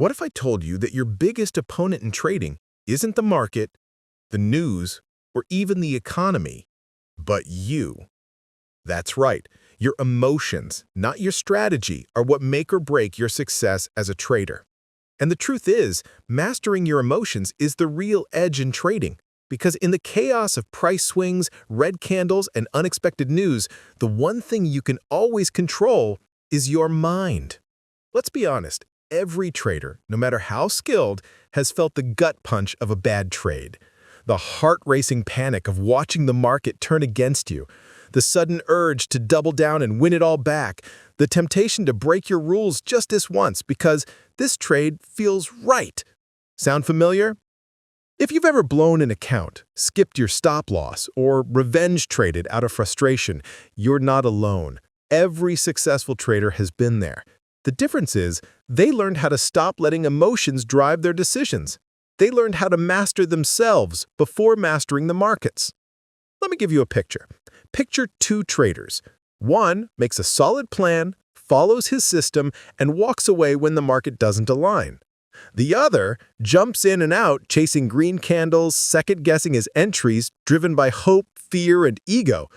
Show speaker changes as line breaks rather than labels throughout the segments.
What if I told you that your biggest opponent in trading isn't the market, the news, or even the economy, but you? That's right. Your emotions, not your strategy, are what make or break your success as a trader. And the truth is, mastering your emotions is the real edge in trading. Because in the chaos of price swings, red candles, and unexpected news, the one thing you can always control is your mind. Let's be honest, every trader, no matter how skilled, has felt the gut punch of a bad trade. The heart-racing panic of watching the market turn against you. The sudden urge to double down and win it all back. The temptation to break your rules just this once because this trade feels right. Sound familiar? If you've ever blown an account, skipped your stop loss, or revenge traded out of frustration, you're not alone. Every successful trader has been there. The difference is, they learned how to stop letting emotions drive their decisions. They learned how to master themselves before mastering the markets. Let me give you a picture. Picture two traders. One makes a solid plan, follows his system, and walks away when the market doesn't align. The other jumps in and out, chasing green candles, second-guessing his entries, driven by hope, fear, and ego.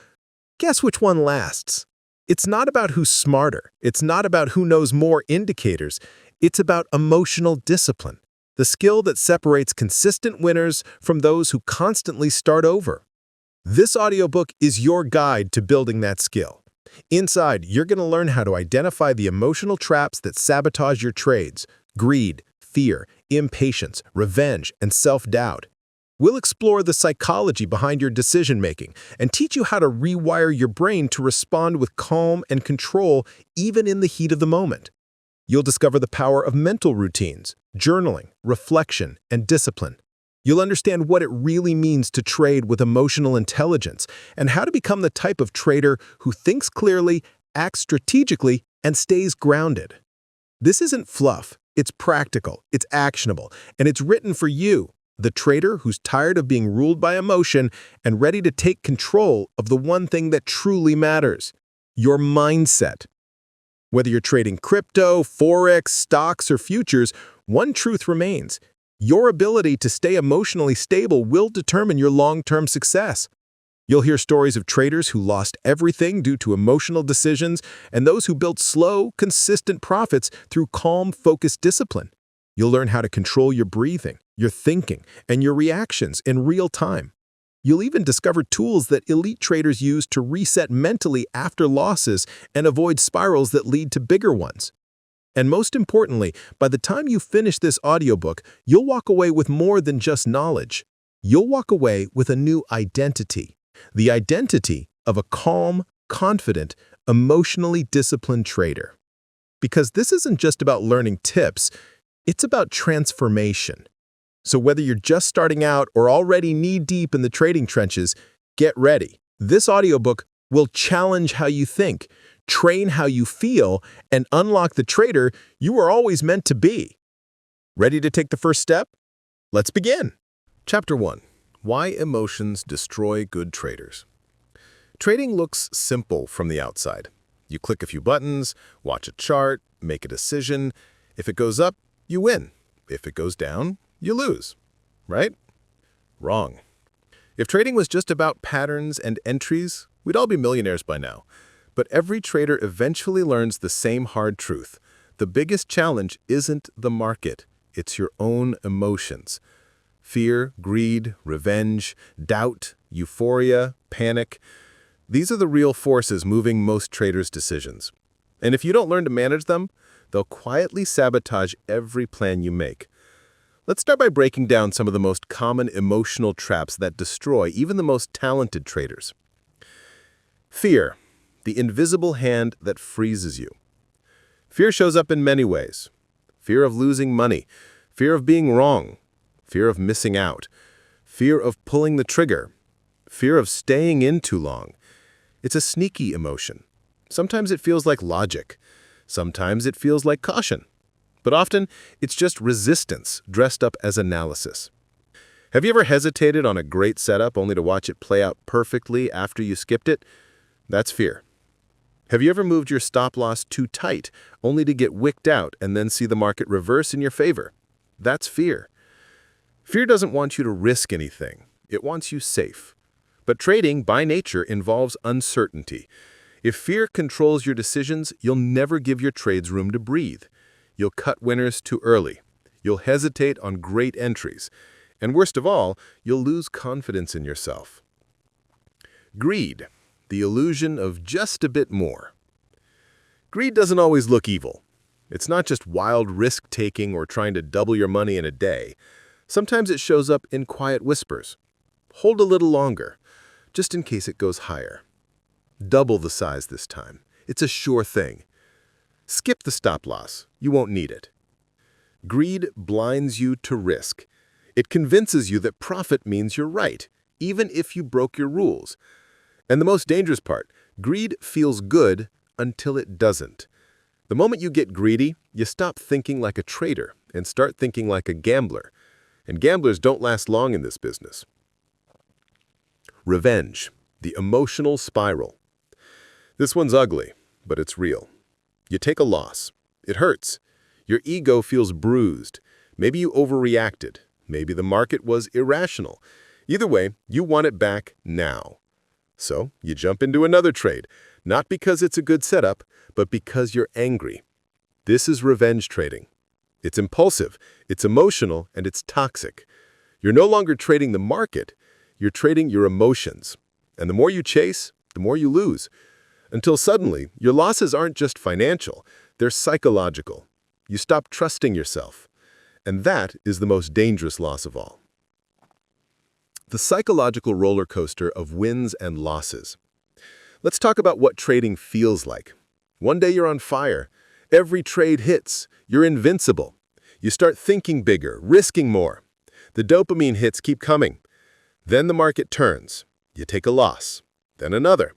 Guess which one lasts? It's not about who's smarter. It's not about who knows more indicators. It's about emotional discipline, the skill that separates consistent winners from those who constantly start over. This audiobook is your guide to building that skill. Inside, you're going to learn how to identify the emotional traps that sabotage your trades: greed, fear, impatience, revenge, and self-doubt. We'll explore the psychology behind your decision-making and teach you how to rewire your brain to respond with calm and control even in the heat of the moment. You'll discover the power of mental routines, journaling, reflection, and discipline. You'll understand what it really means to trade with emotional intelligence and how to become the type of trader who thinks clearly, acts strategically, and stays grounded. This isn't fluff. It's practical, it's actionable, and it's written for you, the trader who's tired of being ruled by emotion and ready to take control of the one thing that truly matters: your mindset. Whether you're trading crypto, forex, stocks, or futures, one truth remains: your ability to stay emotionally stable will determine your long-term success. You'll hear stories of traders who lost everything due to emotional decisions and those who built slow, consistent profits through calm, focused discipline. You'll learn how to control your breathing, your thinking, and your reactions in real time. You'll even discover tools that elite traders use to reset mentally after losses and avoid spirals that lead to bigger ones. And most importantly, by the time you finish this audiobook, you'll walk away with more than just knowledge. You'll walk away with a new identity. The identity of a calm, confident, emotionally disciplined trader. Because this isn't just about learning tips, it's about transformation. So whether you're just starting out or already knee-deep in the trading trenches, get ready. This audiobook will challenge how you think, train how you feel, and unlock the trader you were always meant to be. Ready to take the first step? Let's begin. Chapter 1. Why emotions destroy good traders. Trading looks simple from the outside. You click a few buttons, watch a chart, make a decision. If it goes up, you win. If it goes down, you lose. Right? Wrong. If trading was just about patterns and entries, we'd all be millionaires by now. But every trader eventually learns the same hard truth. The biggest challenge isn't the market, it's your own emotions. Fear, greed, revenge, doubt, euphoria, panic. These are the real forces moving most traders' decisions. And if you don't learn to manage them, they'll quietly sabotage every plan you make. Let's start by breaking down some of the most common emotional traps that destroy even the most talented traders. Fear, the invisible hand that freezes you. Fear shows up in many ways. Fear of losing money, fear of being wrong, fear of missing out, fear of pulling the trigger, fear of staying in too long. It's a sneaky emotion. Sometimes it feels like logic. Sometimes it feels like caution. But often, it's just resistance dressed up as analysis. Have you ever hesitated on a great setup only to watch it play out perfectly after you skipped it? That's fear. Have you ever moved your stop loss too tight, only to get wicked out and then see the market reverse in your favor? That's fear. Fear doesn't want you to risk anything. It wants you safe. But trading, by nature, involves uncertainty. If fear controls your decisions, you'll never give your trades room to breathe. You'll cut winners too early. You'll hesitate on great entries. And worst of all, you'll lose confidence in yourself. Greed, the illusion of just a bit more. Greed doesn't always look evil. It's not just wild risk-taking or trying to double your money in a day. Sometimes it shows up in quiet whispers. Hold a little longer, just in case it goes higher. Double the size this time. It's a sure thing. Skip the stop loss. You won't need it. Greed blinds you to risk. It convinces you that profit means you're right, even if you broke your rules. And the most dangerous part, greed feels good until it doesn't. The moment you get greedy, you stop thinking like a trader and start thinking like a gambler. And gamblers don't last long in this business. Revenge, the emotional spiral. This one's ugly, but it's real. You take a loss. It hurts. Your ego feels bruised. Maybe you overreacted. Maybe the market was irrational. Either way, you want it back now. So you jump into another trade, not because it's a good setup, but because you're angry. This is revenge trading. It's impulsive, it's emotional, and it's toxic. You're no longer trading the market, you're trading your emotions. And the more you chase, the more you lose. Until suddenly, your losses aren't just financial, they're psychological. You stop trusting yourself. And that is the most dangerous loss of all. The psychological roller coaster of wins and losses. Let's talk about what trading feels like. One day you're on fire. Every trade hits. You're invincible. You start thinking bigger, risking more. The dopamine hits keep coming. Then the market turns. You take a loss. Then another.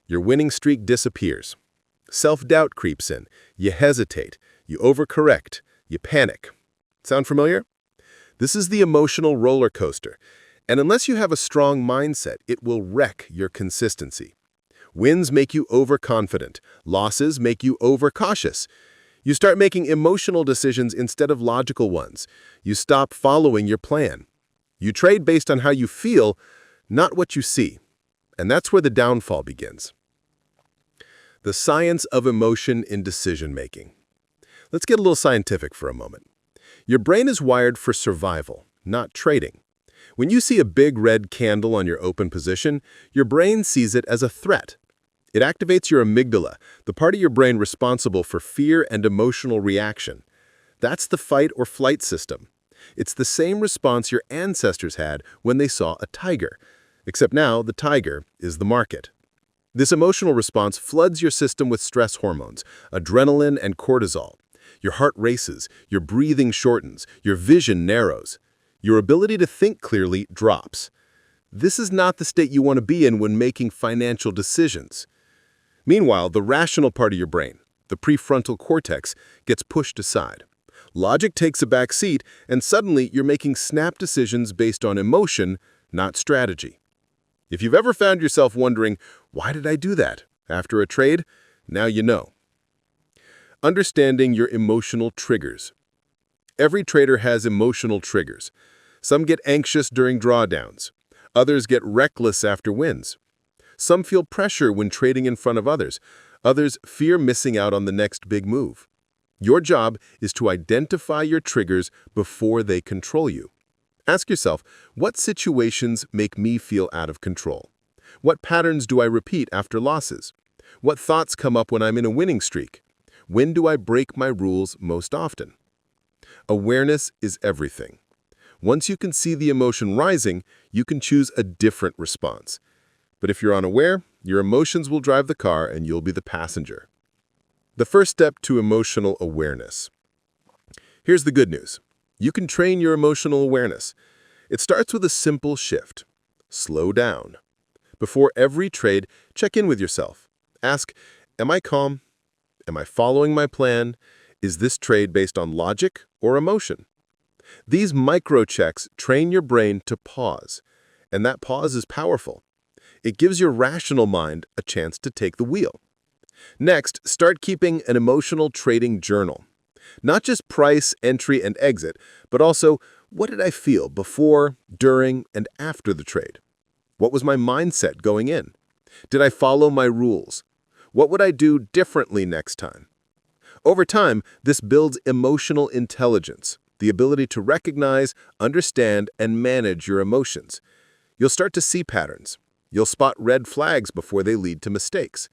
Your winning streak disappears. Self-doubt creeps in. You hesitate. You overcorrect. You panic. Sound familiar? This is the emotional roller coaster. And unless you have a strong mindset, it will wreck your consistency. Wins make you overconfident. Losses make you overcautious. You start making emotional decisions instead of logical ones. You stop following your plan. You trade based on how you feel, not what you see. And that's where the downfall begins. The science of emotion in decision-making. Let's get a little scientific for a moment. Your brain is wired for survival, not trading. When you see a big red candle on your open position, your brain sees it as a threat. It activates your amygdala, the part of your brain responsible for fear and emotional reaction. That's the fight or flight system. It's the same response your ancestors had when they saw a tiger, except now the tiger is the market. This emotional response floods your system with stress hormones, adrenaline and cortisol. Your heart races, your breathing shortens, your vision narrows. Your ability to think clearly drops. This is not the state you want to be in when making financial decisions. Meanwhile, the rational part of your brain, the prefrontal cortex, gets pushed aside. Logic takes a back seat, and suddenly you're making snap decisions based on emotion, not strategy. If you've ever found yourself wondering, why did I do that? After a trade, now you know. Understanding your emotional triggers. Every trader has emotional triggers. Some get anxious during drawdowns. Others get reckless after wins. Some feel pressure when trading in front of others. Others fear missing out on the next big move. Your job is to identify your triggers before they control you. Ask yourself, what situations make me feel out of control? What patterns do I repeat after losses? What thoughts come up when I'm in a winning streak? When do I break my rules most often? Awareness is everything. Once you can see the emotion rising, you can choose a different response. But if you're unaware, your emotions will drive the car and you'll be the passenger. The first step to emotional awareness. Here's the good news. You can train your emotional awareness. It starts with a simple shift. Slow down. Before every trade, check in with yourself. Ask, am I calm? Am I following my plan? Is this trade based on logic or emotion? These micro-checks train your brain to pause, and that pause is powerful. It gives your rational mind a chance to take the wheel. Next, start keeping an emotional trading journal. Not just price, entry, and exit, but also what did I feel before, during, and after the trade? What was my mindset going in? Did I follow my rules? What would I do differently next time? Over time, this builds emotional intelligence, the ability to recognize, understand, and manage your emotions. You'll start to see patterns. You'll spot red flags before they lead to mistakes.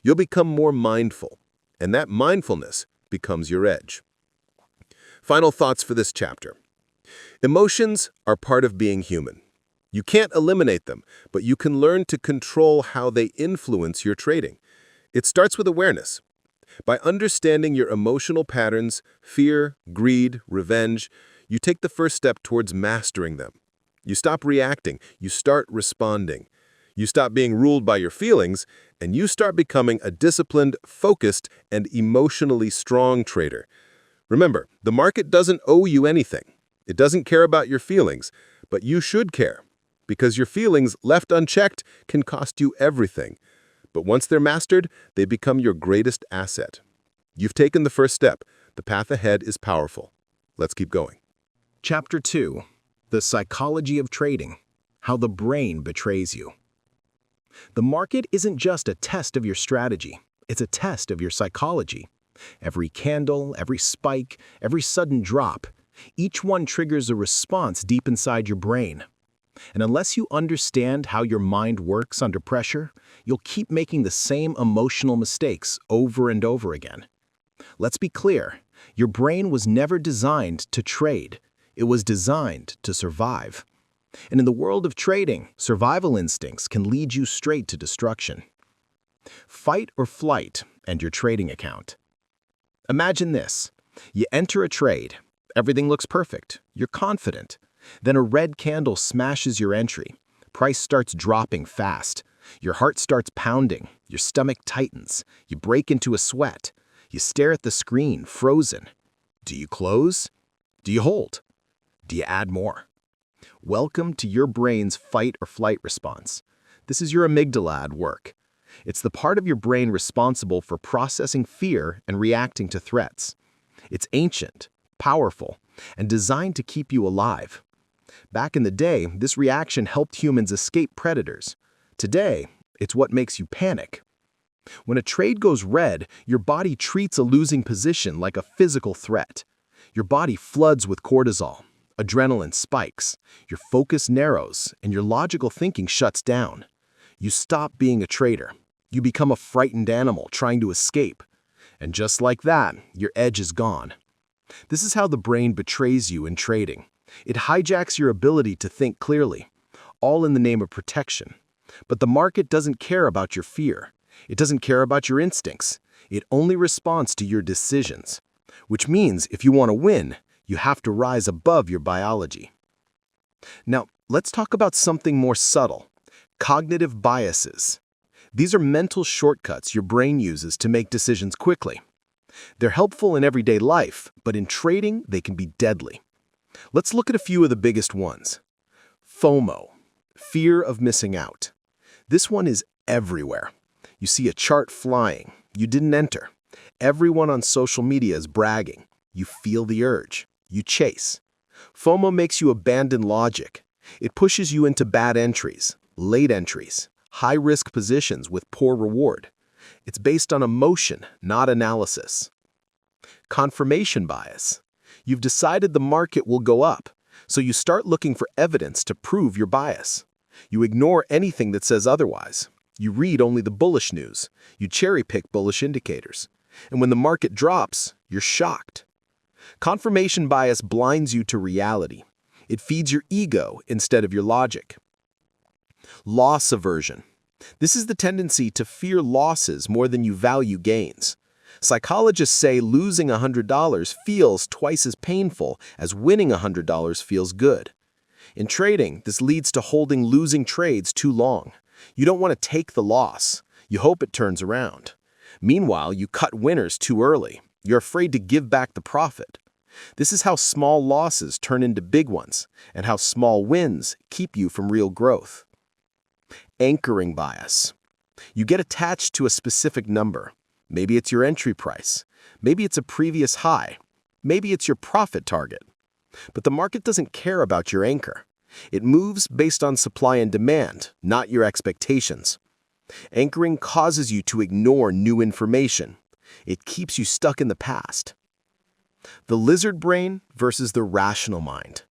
You'll become more mindful, and that mindfulness becomes your edge. Final thoughts for this chapter. Emotions are part of being human. You can't eliminate them, but you can learn to control how they influence your trading. It starts with awareness. By understanding your emotional patterns, fear, greed, revenge, you take the first step towards mastering them. You stop reacting, you start responding. You stop being ruled by your feelings, and you start becoming a disciplined, focused, and emotionally strong trader. Remember, the market doesn't owe you anything. It doesn't care about your feelings, but you should care, because your feelings, left unchecked, can cost you everything. But once they're mastered, they become your greatest asset. You've taken the first step. The path ahead is powerful. Let's keep going.
Chapter 2. The Psychology of Trading. How the Brain Betrays You. The market isn't just a test of your strategy. It's a test of your psychology. Every candle, every spike, every sudden drop, each one triggers a response deep inside your brain. And unless you understand how your mind works under pressure, you'll keep making the same emotional mistakes over and over again. Let's be clear, your brain was never designed to trade. It was designed to survive. And in the world of trading, survival instincts can lead you straight to destruction. Fight or flight and your trading account. Imagine this. You enter a trade. Everything looks perfect. You're confident. Then a red candle smashes your entry. Price starts dropping fast. Your heart starts pounding. Your stomach tightens. You break into a sweat. You stare at the screen, frozen. Do you close? Do you hold? Do you add more? Welcome to your brain's fight or flight response. This is your amygdala at work. It's the part of your brain responsible for processing fear and reacting to threats. It's ancient, powerful, and designed to keep you alive. Back in the day, this reaction helped humans escape predators. Today, it's what makes you panic. When a trade goes red, your body treats a losing position like a physical threat. Your body floods with cortisol. Adrenaline spikes. Your focus narrows, and your logical thinking shuts down. You stop being a trader. You become a frightened animal trying to escape. And just like that, your edge is gone. This is how the brain betrays you in trading. It hijacks your ability to think clearly, all in the name of protection. But the market doesn't care about your fear. It doesn't care about your instincts. It only responds to your decisions. Which means if you want to win, you have to rise above your biology. Now, let's talk about something more subtle. Cognitive biases. These are mental shortcuts your brain uses to make decisions quickly. They're helpful in everyday life, but in trading, they can be deadly. Let's look at a few of the biggest ones. FOMO, fear of missing out. This one is everywhere. You see a chart flying. You didn't enter. Everyone on social media is bragging. You feel the urge. You chase. FOMO makes you abandon logic. It pushes you into bad entries, late entries, high-risk positions with poor reward. It's based on emotion, not analysis. Confirmation bias. You've decided the market will go up, so you start looking for evidence to prove your bias. You ignore anything that says otherwise. You read only the bullish news. You cherry-pick bullish indicators. And when the market drops, you're shocked. Confirmation bias blinds you to reality. It feeds your ego instead of your logic. Loss aversion. This is the tendency to fear losses more than you value gains. Psychologists say losing $100 feels twice as painful as winning $100 feels good. In trading, this leads to holding losing trades too long. You don't want to take the loss. You hope it turns around. Meanwhile, you cut winners too early. You're afraid to give back the profit. This is how small losses turn into big ones, and how small wins keep you from real growth. Anchoring bias. You get attached to a specific number. Maybe it's your entry price. Maybe it's a previous high. Maybe it's your profit target. But the market doesn't care about your anchor. It moves based on supply and demand, not your expectations. Anchoring causes you to ignore new information. It keeps you stuck in the past. The lizard brain versus the rational mind.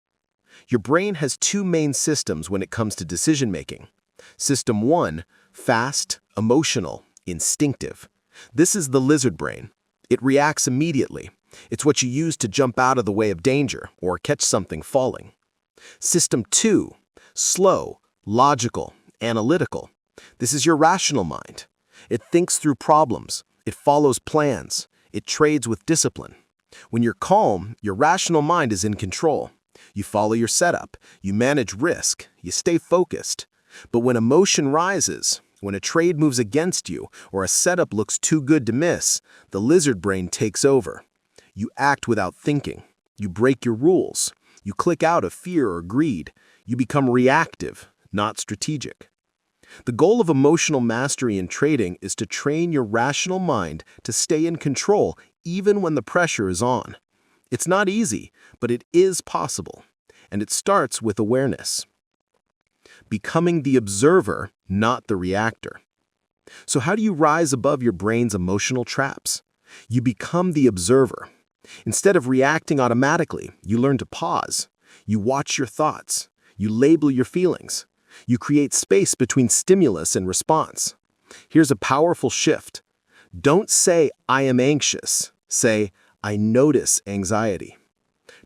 Your brain has two main systems when it comes to decision-making. System 1, fast, emotional, instinctive. This is the lizard brain. It reacts immediately. It's what you use to jump out of the way of danger or catch something falling. System 2, slow, logical, analytical. This is your rational mind. It thinks through problems. It follows plans. It trades with discipline. When you're calm, your rational mind is in control. You follow your setup. You manage risk. You stay focused. But when emotion rises, when a trade moves against you or a setup looks too good to miss, the lizard brain takes over. You act without thinking. You break your rules. You click out of fear or greed. You become reactive, not strategic. The goal of emotional mastery in trading is to train your rational mind to stay in control even when the pressure is on. It's not easy, but it is possible, and it starts with awareness. Becoming the observer, not the reactor. So how do you rise above your brain's emotional traps? You become the observer. Instead of reacting automatically, you learn to pause. You watch your thoughts. You label your feelings. You create space between stimulus and response. Here's a powerful shift. Don't say, "I am anxious." Say, "I notice anxiety."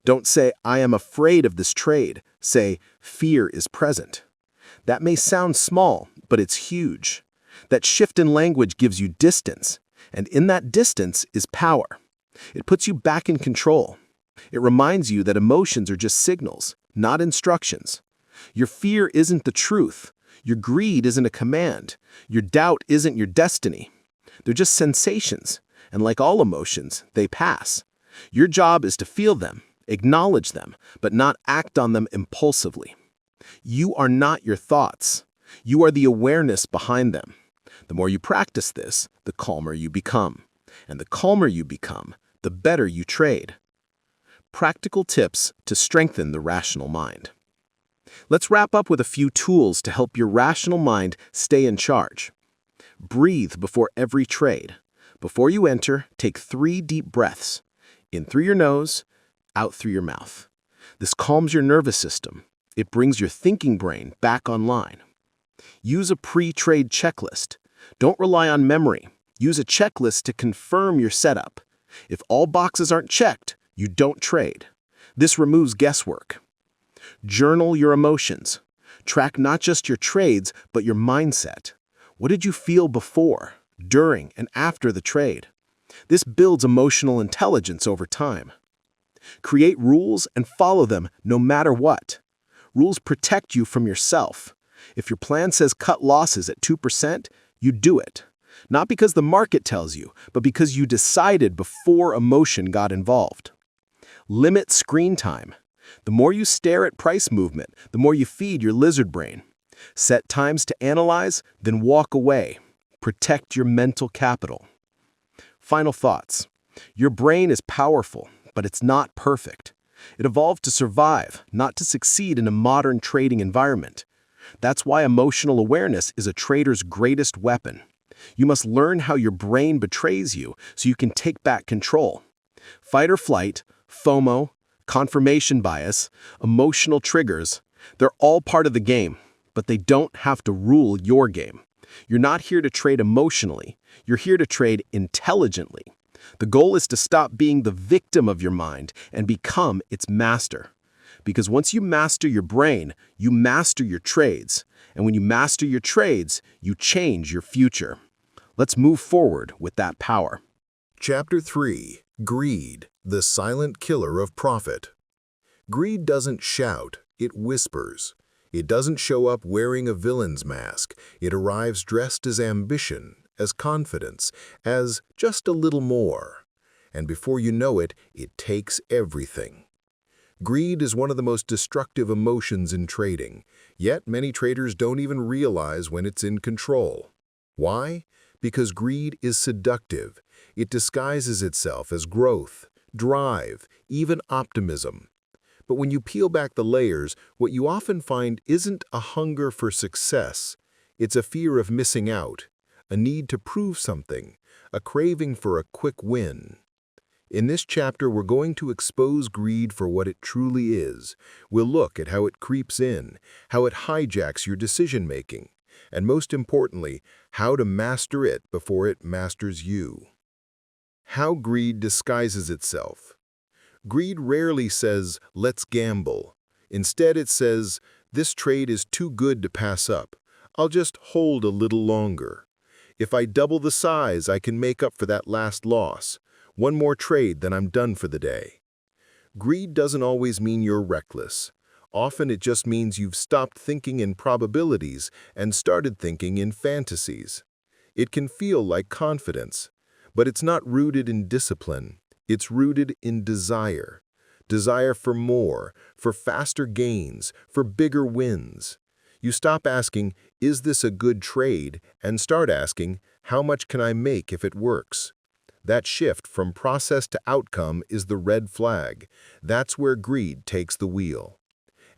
Don't say, "I am afraid of this trade." Say, "Fear is present." That may sound small, but it's huge. That shift in language gives you distance, and in that distance is power. It puts you back in control. It reminds you that emotions are just signals, not instructions. Your fear isn't the truth. Your greed isn't a command. Your doubt isn't your destiny. They're just sensations, and like all emotions, they pass. Your job is to feel them, acknowledge them, but not act on them impulsively. You are not your thoughts. You are the awareness behind them. The more you practice this, the calmer you become. And the calmer you become, the better you trade. Practical tips to strengthen the rational mind. Let's wrap up with a few tools to help your rational mind stay in charge. Breathe before every trade. Before you enter, take 3 deep breaths. In through your nose, out through your mouth. This calms your nervous system. It brings your thinking brain back online. Use a pre-trade checklist. Don't rely on memory. Use a checklist to confirm your setup. If all boxes aren't checked, you don't trade. This removes guesswork. Journal your emotions. Track not just your trades, but your mindset. What did you feel before, during, and after the trade? This builds emotional intelligence over time. Create rules and follow them no matter what. Rules protect you from yourself. If your plan says cut losses at 2%, you do it. Not because the market tells you, but because you decided before emotion got involved. Limit screen time. The more you stare at price movement, the more you feed your lizard brain. Set times to analyze, then walk away. Protect your mental capital. Final thoughts. Your brain is powerful, but it's not perfect. It evolved to survive, not to succeed in a modern trading environment. That's why emotional awareness is a trader's greatest weapon. You must learn how your brain betrays you so you can take back control. Fight or flight, FOMO, confirmation bias, emotional triggers, they're all part of the game, but they don't have to rule your game. You're not here to trade emotionally. You're here to trade intelligently. The goal is to stop being the victim of your mind and become its master. Because once you master your brain, you master your trades. And when you master your trades, you change your future. Let's move forward with that power.
Chapter 3. Greed, the silent killer of profit. Greed doesn't shout, it whispers. It doesn't show up wearing a villain's mask. It arrives dressed as ambition, as confidence, as just a little more. And before you know it, it takes everything. Greed is one of the most destructive emotions in trading, yet many traders don't even realize when it's in control. Why? Because greed is seductive. It disguises itself as growth, drive, even optimism. But when you peel back the layers, what you often find isn't a hunger for success. It's a fear of missing out, a need to prove something, a craving for a quick win. In this chapter, we're going to expose greed for what it truly is. We'll look at how it creeps in, how it hijacks your decision-making, and most importantly, how to master it before it masters you. How greed disguises itself. Greed rarely says, "Let's gamble." Instead, it says, "This trade is too good to pass up. I'll just hold a little longer. If I double the size, I can make up for that last loss. One more trade, then I'm done for the day." Greed doesn't always mean you're reckless. Often it just means you've stopped thinking in probabilities and started thinking in fantasies. It can feel like confidence, but it's not rooted in discipline. It's rooted in desire. Desire for more, for faster gains, for bigger wins. You stop asking, "Is this a good trade?" and start asking, "How much can I make if it works?" That shift from process to outcome is the red flag. That's where greed takes the wheel.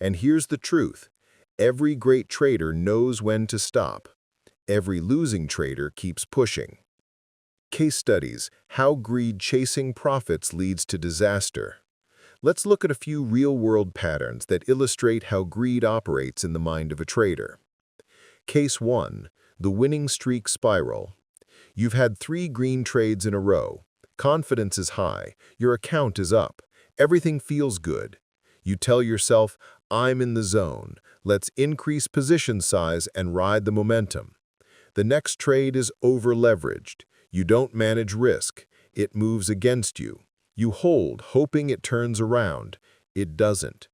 And here's the truth. Every great trader knows when to stop. Every losing trader keeps pushing. Case studies: how greed chasing profits leads to disaster. Let's look at a few real-world patterns that illustrate how greed operates in the mind of a trader. Case 1. The winning streak spiral. You've had 3 green trades in a row. Confidence is high. Your account is up. Everything feels good. You tell yourself, "I'm in the zone. Let's increase position size and ride the momentum." The next trade is over-leveraged. You don't manage risk. It moves against you. You hold, hoping it turns around. It doesn't.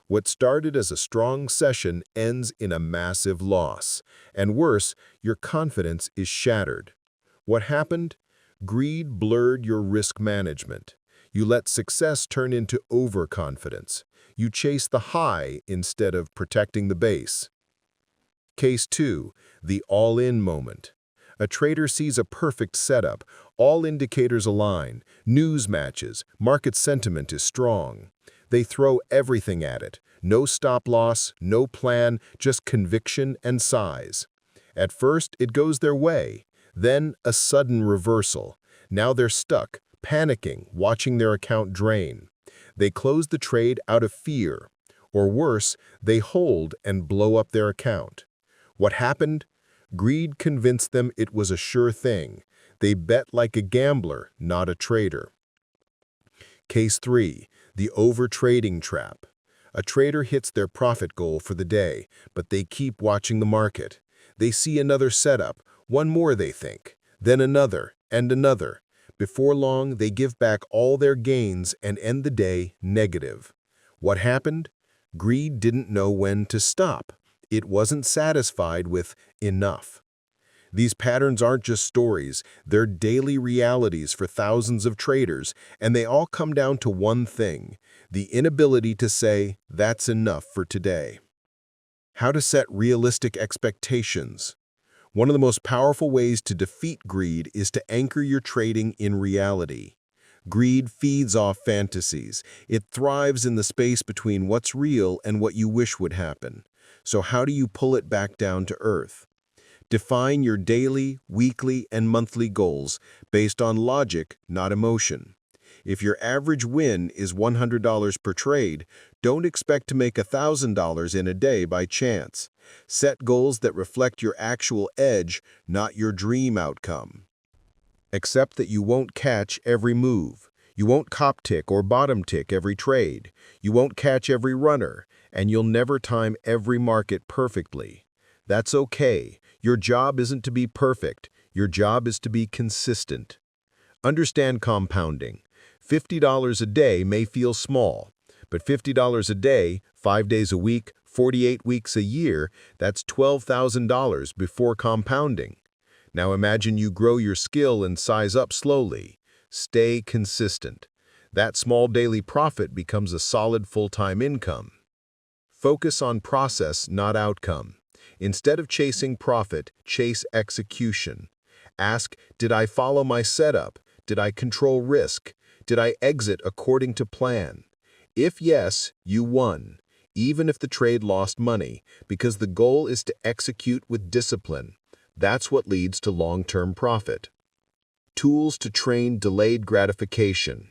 What started as a strong session ends in a massive loss. And worse, your confidence is shattered. What happened? Greed blurred your risk management. You let success turn into overconfidence. You chase the high instead of protecting the base. Case 2. The all-in moment. A trader sees a perfect setup. All indicators align. News matches. Market sentiment is strong. They throw everything at it. No stop loss, no plan, just conviction and size. At first, it goes their way. Then, a sudden reversal. Now they're stuck, panicking, watching their account drain. They close the trade out of fear. Or worse, they hold and blow up their account. What happened? Greed convinced them it was a sure thing. They bet like a gambler, not a trader. Case 3. The over-trading trap. A trader hits their profit goal for the day, but they keep watching the market. They see another setup, one more they think, then another and another. Before long, they give back all their gains and end the day negative. What happened? Greed didn't know when to stop. It wasn't satisfied with enough. These patterns aren't just stories, they're daily realities for thousands of traders, and they all come down to one thing: the inability to say, "That's enough for today." How to set realistic expectations. One of the most powerful ways to defeat greed is to anchor your trading in reality. Greed feeds off fantasies. It thrives in the space between what's real and what you wish would happen. So how do you pull it back down to earth? Define your daily, weekly, and monthly goals based on logic, not emotion. If your average win is $100 per trade, don't expect to make $1,000 in a day by chance. Set goals that reflect your actual edge, not your dream outcome. Accept that you won't catch every move. You won't cop tick or bottom tick every trade. You won't catch every runner, and you'll never time every market perfectly. That's okay. Your job isn't to be perfect. Your job is to be consistent. Understand compounding. $50 a day may feel small, but $50 a day, 5 days a week, 48 weeks a year, that's $12,000 before compounding. Now imagine you grow your skill and size up slowly. Stay consistent. That small daily profit becomes a solid full-time income. Focus on process, not outcome. Instead of chasing profit, chase execution. Ask, did I follow my setup? Did I control risk? Did I exit according to plan? If yes, you won, even if the trade lost money, because the goal is to execute with discipline. That's what leads to long-term profit. Tools to train delayed gratification.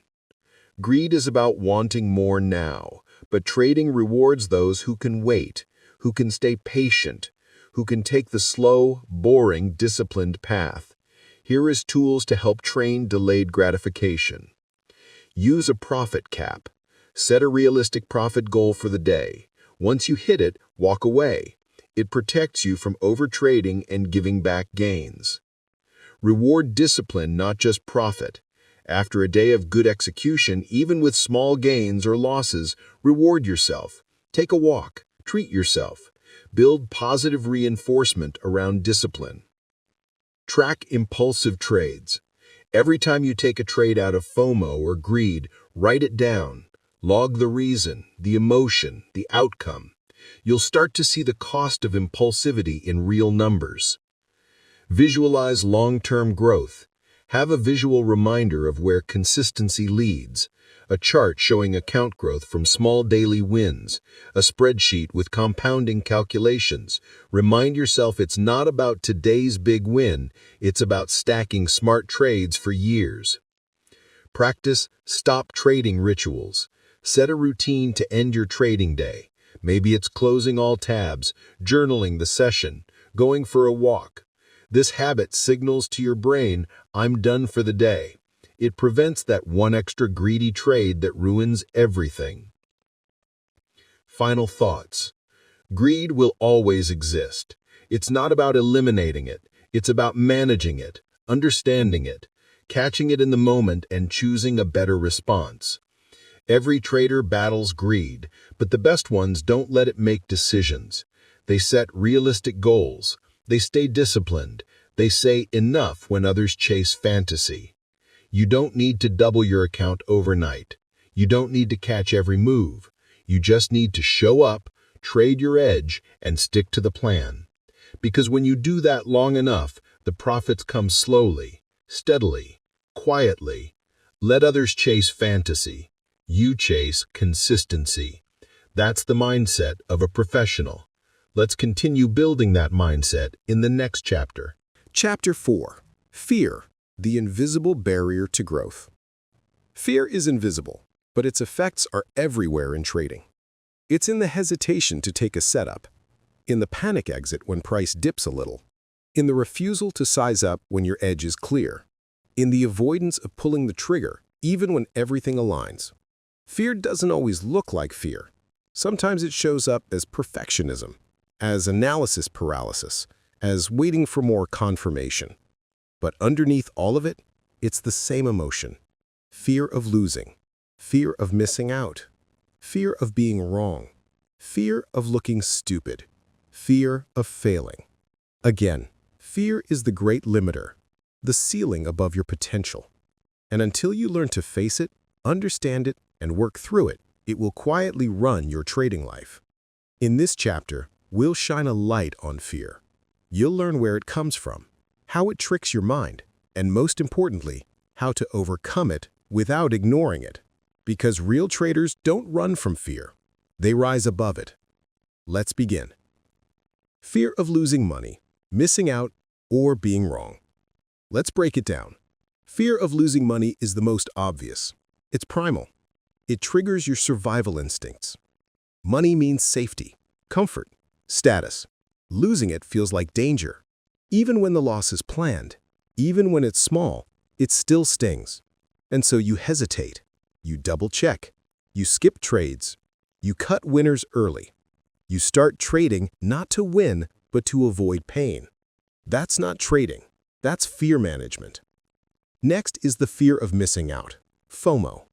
Greed is about wanting more now, but trading rewards those who can wait, who can stay patient, who can take the slow, boring, disciplined path. Here is tools to help train delayed gratification. Use a profit cap. Set a realistic profit goal for the day. Once you hit it, walk away. It protects you from overtrading and giving back gains. Reward discipline, not just profit. After a day of good execution, even with small gains or losses, reward yourself. Take a walk. Treat yourself. Build positive reinforcement around discipline. Track impulsive trades. Every time you take a trade out of FOMO or greed, write it down. Log the reason, the emotion, the outcome. You'll start to see the cost of impulsivity in real numbers. Visualize long-term growth. Have a visual reminder of where consistency leads. A chart showing account growth from small daily wins. A spreadsheet with compounding calculations. Remind yourself it's not about today's big win, it's about stacking smart trades for years. Practice stop trading rituals. Set a routine to end your trading day. Maybe it's closing all tabs, journaling the session, going for a walk. This habit signals to your brain, I'm done for the day. It prevents that one extra greedy trade that ruins everything. Final thoughts. Greed will always exist. It's not about eliminating it. It's about managing it, understanding it, catching it in the moment and choosing a better response. Every trader battles greed, but the best ones don't let it make decisions. They set realistic goals. They stay disciplined. They say enough when others chase fantasy. You don't need to double your account overnight. You don't need to catch every move. You just need to show up, trade your edge, and stick to the plan. Because when you do that long enough, the profits come slowly, steadily, quietly. Let others chase fantasy. You chase consistency. That's the mindset of a professional. Let's continue building that mindset in the next chapter.
Chapter 4. Fear, the invisible barrier to growth. Fear is invisible, but its effects are everywhere in trading. It's in the hesitation to take a setup, in the panic exit when price dips a little, in the refusal to size up when your edge is clear, in the avoidance of pulling the trigger even when everything aligns. Fear doesn't always look like fear. Sometimes it shows up as perfectionism, as analysis paralysis, as waiting for more confirmation. But underneath all of it, it's the same emotion. Fear of losing, fear of missing out, fear of being wrong, fear of looking stupid, fear of failing. Again, fear is the great limiter, the ceiling above your potential. And until you learn to face it, understand it, and work through it, it will quietly run your trading life. In this chapter, we'll shine a light on fear. You'll learn where it comes from, how it tricks your mind, and most importantly, how to overcome it without ignoring it. Because real traders don't run from fear. They rise above it. Let's begin. Fear of losing money, missing out, or being wrong. Let's break it down. Fear of losing money is the most obvious. It's primal. It triggers your survival instincts. Money means safety, comfort, status. Losing it feels like danger. Even when the loss is planned, even when it's small, it still stings. And so you hesitate. You double-check. You skip trades. You cut winners early. You start trading not to win, but to avoid pain. That's not trading. That's fear management. Next is the fear of missing out, FOMO.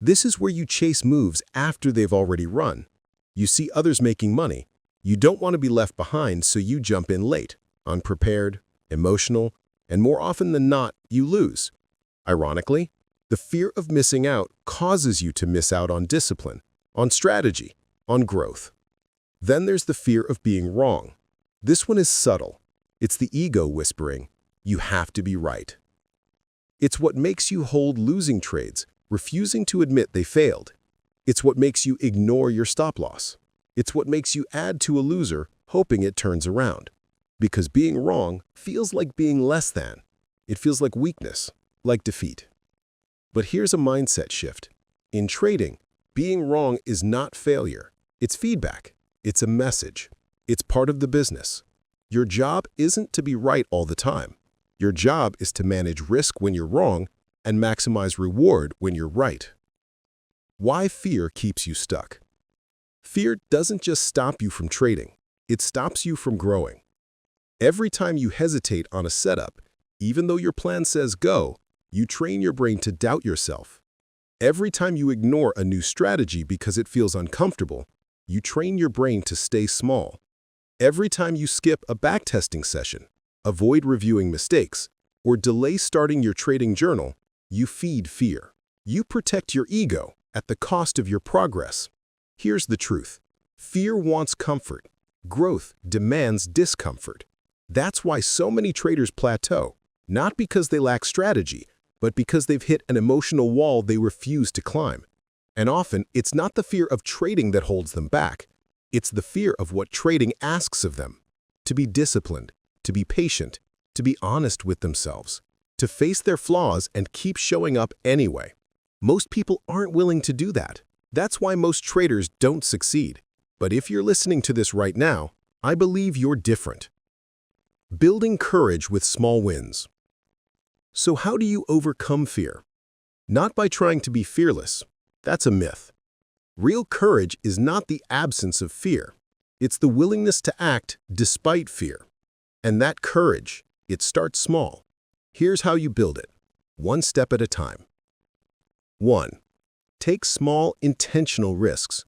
This is where you chase moves after they've already run. You see others making money. You don't want to be left behind, so you jump in late, unprepared, emotional, and more often than not, you lose. Ironically, the fear of missing out causes you to miss out on discipline, on strategy, on growth. Then there's the fear of being wrong. This one is subtle. It's the ego whispering, you have to be right. It's what makes you hold losing trades, refusing to admit they failed. It's what makes you ignore your stop-loss. It's what makes you add to a loser, hoping it turns around. Because being wrong feels like being less than. It feels like weakness, like defeat. But here's a mindset shift. In trading, being wrong is not failure. It's feedback. It's a message. It's part of the business. Your job isn't to be right all the time. Your job is to manage risk when you're wrong and maximize reward when you're right. Why fear keeps you stuck? Fear doesn't just stop you from trading. It stops you from growing. Every time you hesitate on a setup, even though your plan says go, you train your brain to doubt yourself. Every time you ignore a new strategy because it feels uncomfortable, you train your brain to stay small. Every time you skip a backtesting session, avoid reviewing mistakes, or delay starting your trading journal, you feed fear. You protect your ego at the cost of your progress. Here's the truth. Fear wants comfort. Growth demands discomfort. That's why so many traders plateau, not because they lack strategy, but because they've hit an emotional wall they refuse to climb. And often, it's not the fear of trading that holds them back. It's the fear of what trading asks of them. To be disciplined, to be patient, to be honest with themselves, to face their flaws and keep showing up anyway. Most people aren't willing to do that. That's why most traders don't succeed. But if you're listening to this right now, I believe you're different. Building courage with small wins. So how do you overcome fear? Not by trying to be fearless. That's a myth. Real courage is not the absence of fear. It's the willingness to act despite fear. And that courage, it starts small. Here's how you build it, one step at a time. 1. Take small, intentional risks.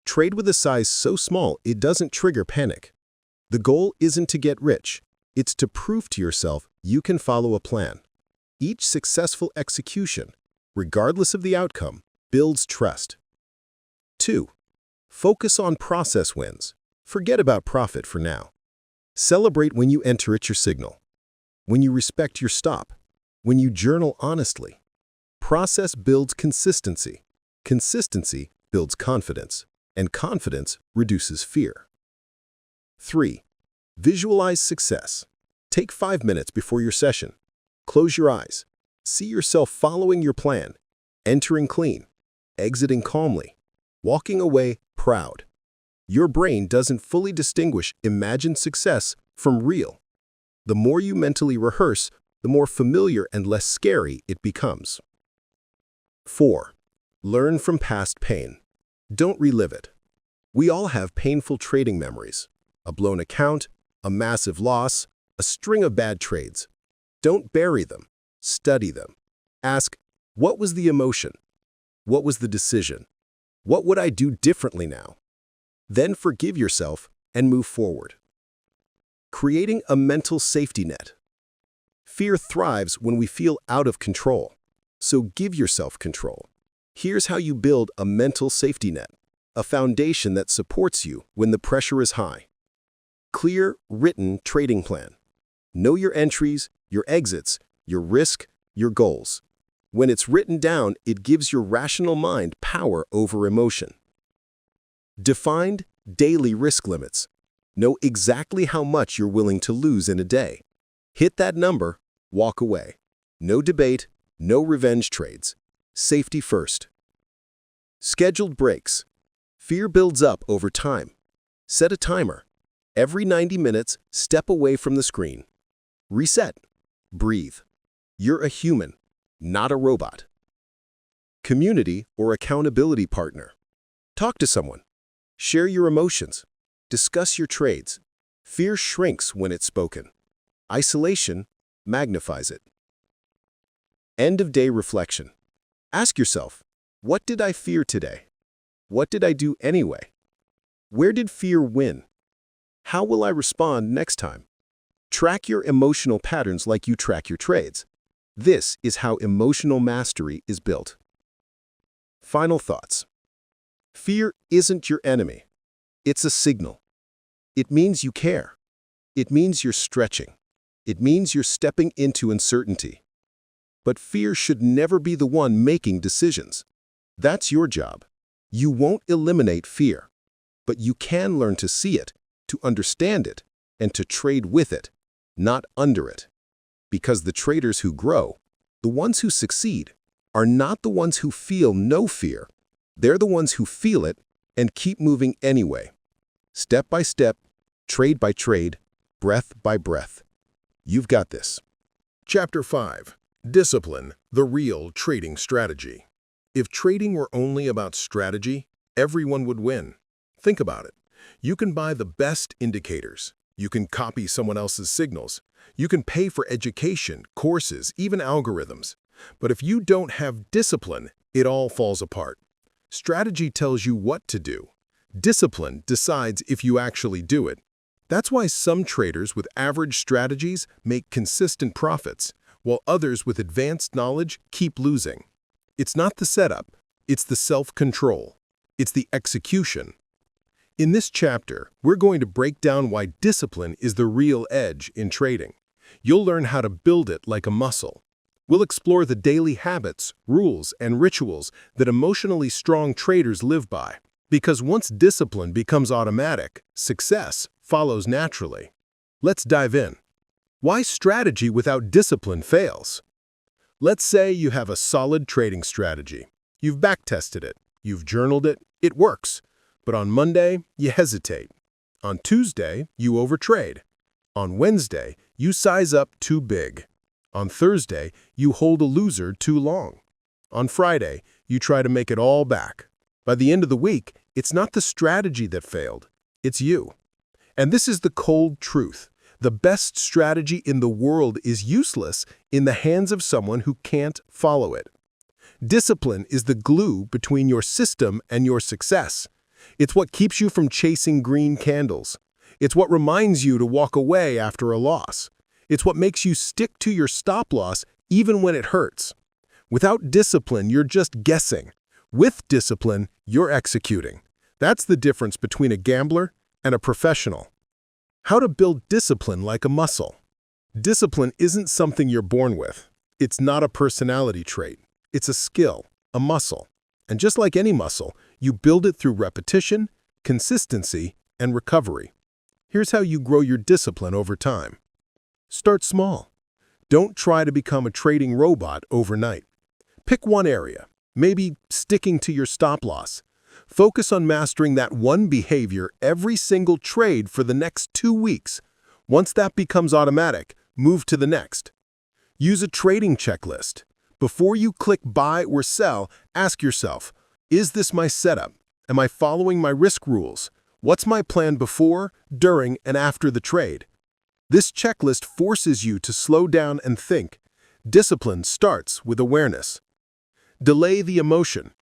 Trade with a size so small it doesn't trigger panic. The goal isn't to get rich. It's to prove to yourself you can follow a plan. Each successful execution, regardless of the outcome, builds trust. 2. Focus on process wins. Forget about profit for now. Celebrate when you enter at your signal, when you respect your stop, when you journal honestly. Process builds consistency. Consistency builds confidence, and confidence reduces fear. 3. Visualize success. Take 5 minutes before your session. Close your eyes. See yourself following your plan, entering clean, exiting calmly, walking away proud. Your brain doesn't fully distinguish imagined success from real. The more you mentally rehearse, the more familiar and less scary it becomes. 4. Learn from past pain. Don't relive it. We all have painful trading memories. A blown account, a massive loss, a string of bad trades. Don't bury them. Study them. Ask, what was the emotion? What was the decision? What would I do differently now? Then forgive yourself and move forward. Creating a mental safety net. Fear thrives when we feel out of control. So give yourself control. Here's how you build a mental safety net, a foundation that supports you when the pressure is high. Clear, written trading plan. Know your entries, your exits, your risk, your goals. When it's written down, it gives your rational mind power over emotion. Defined daily risk limits. Know exactly how much you're willing to lose in a day. Hit that number, walk away. No debate, no revenge trades. Safety first. Scheduled breaks. Fear builds up over time. Set a timer. Every 90 minutes, step away from the screen. Reset. Breathe. You're a human, not a robot. Community or accountability partner. Talk to someone. Share your emotions. Discuss your trades. Fear shrinks when it's spoken. Isolation magnifies it. End-of-day reflection. Ask yourself, what did I fear today? What did I do anyway? Where did fear win? How will I respond next time? Track your emotional patterns like you track your trades. This is how emotional mastery is built. Final thoughts. Fear isn't your enemy. It's a signal. It means you care. It means you're stretching. It means you're stepping into uncertainty. But fear should never be the one making decisions. That's your job. You won't eliminate fear, but you can learn to see it, to understand it, and to trade with it, not under it. Because the traders who grow, the ones who succeed, are not the ones who feel no fear. They're the ones who feel it and keep moving anyway. Step by step, trade by trade, breath by breath. You've got this.
Chapter 5. Discipline, the real trading strategy. If trading were only about strategy, everyone would win. Think about it. You can buy the best indicators. You can copy someone else's signals. You can pay for education, courses, even algorithms. But if you don't have discipline, it all falls apart. Strategy tells you what to do. Discipline decides if you actually do it. That's why some traders with average strategies make consistent profits, while others with advanced knowledge keep losing. It's not the setup, it's the self-control. It's the execution. In this chapter, we're going to break down why discipline is the real edge in trading. You'll learn how to build it like a muscle. We'll explore the daily habits, rules, and rituals that emotionally strong traders live by. Because once discipline becomes automatic, success follows naturally. Let's dive in. Why strategy without discipline fails? Let's say you have a solid trading strategy. You've backtested it. You've journaled it. It works. But on Monday, you hesitate. On Tuesday, you overtrade. On Wednesday, you size up too big. On Thursday, you hold a loser too long. On Friday, you try to make it all back. By the end of the week, it's not the strategy that failed. It's you. And this is the cold truth. The best strategy in the world is useless in the hands of someone who can't follow it. Discipline is the glue between your system and your success. It's what keeps you from chasing green candles. It's what reminds you to walk away after a loss. It's what makes you stick to your stop loss even when it hurts. Without discipline, you're just guessing. With discipline, you're executing. That's the difference between a gambler and a professional. How to build discipline like a muscle. Discipline isn't something you're born with. It's not a personality trait. It's a skill, a muscle. And just like any muscle, you build it through repetition, consistency, and recovery. Here's how you grow your discipline over time. Start small. Don't try to become a trading robot overnight. Pick one area, maybe sticking to your stop loss. Focus on mastering that one behavior every single trade for the next 2 weeks. Once that becomes automatic, move to the next. Use a trading checklist. Before you click buy or sell, ask yourself, is this my setup? Am I following my risk rules? What's my plan before, during, and after the trade? This checklist forces you to slow down and think. Discipline starts with awareness. Delay the emotion.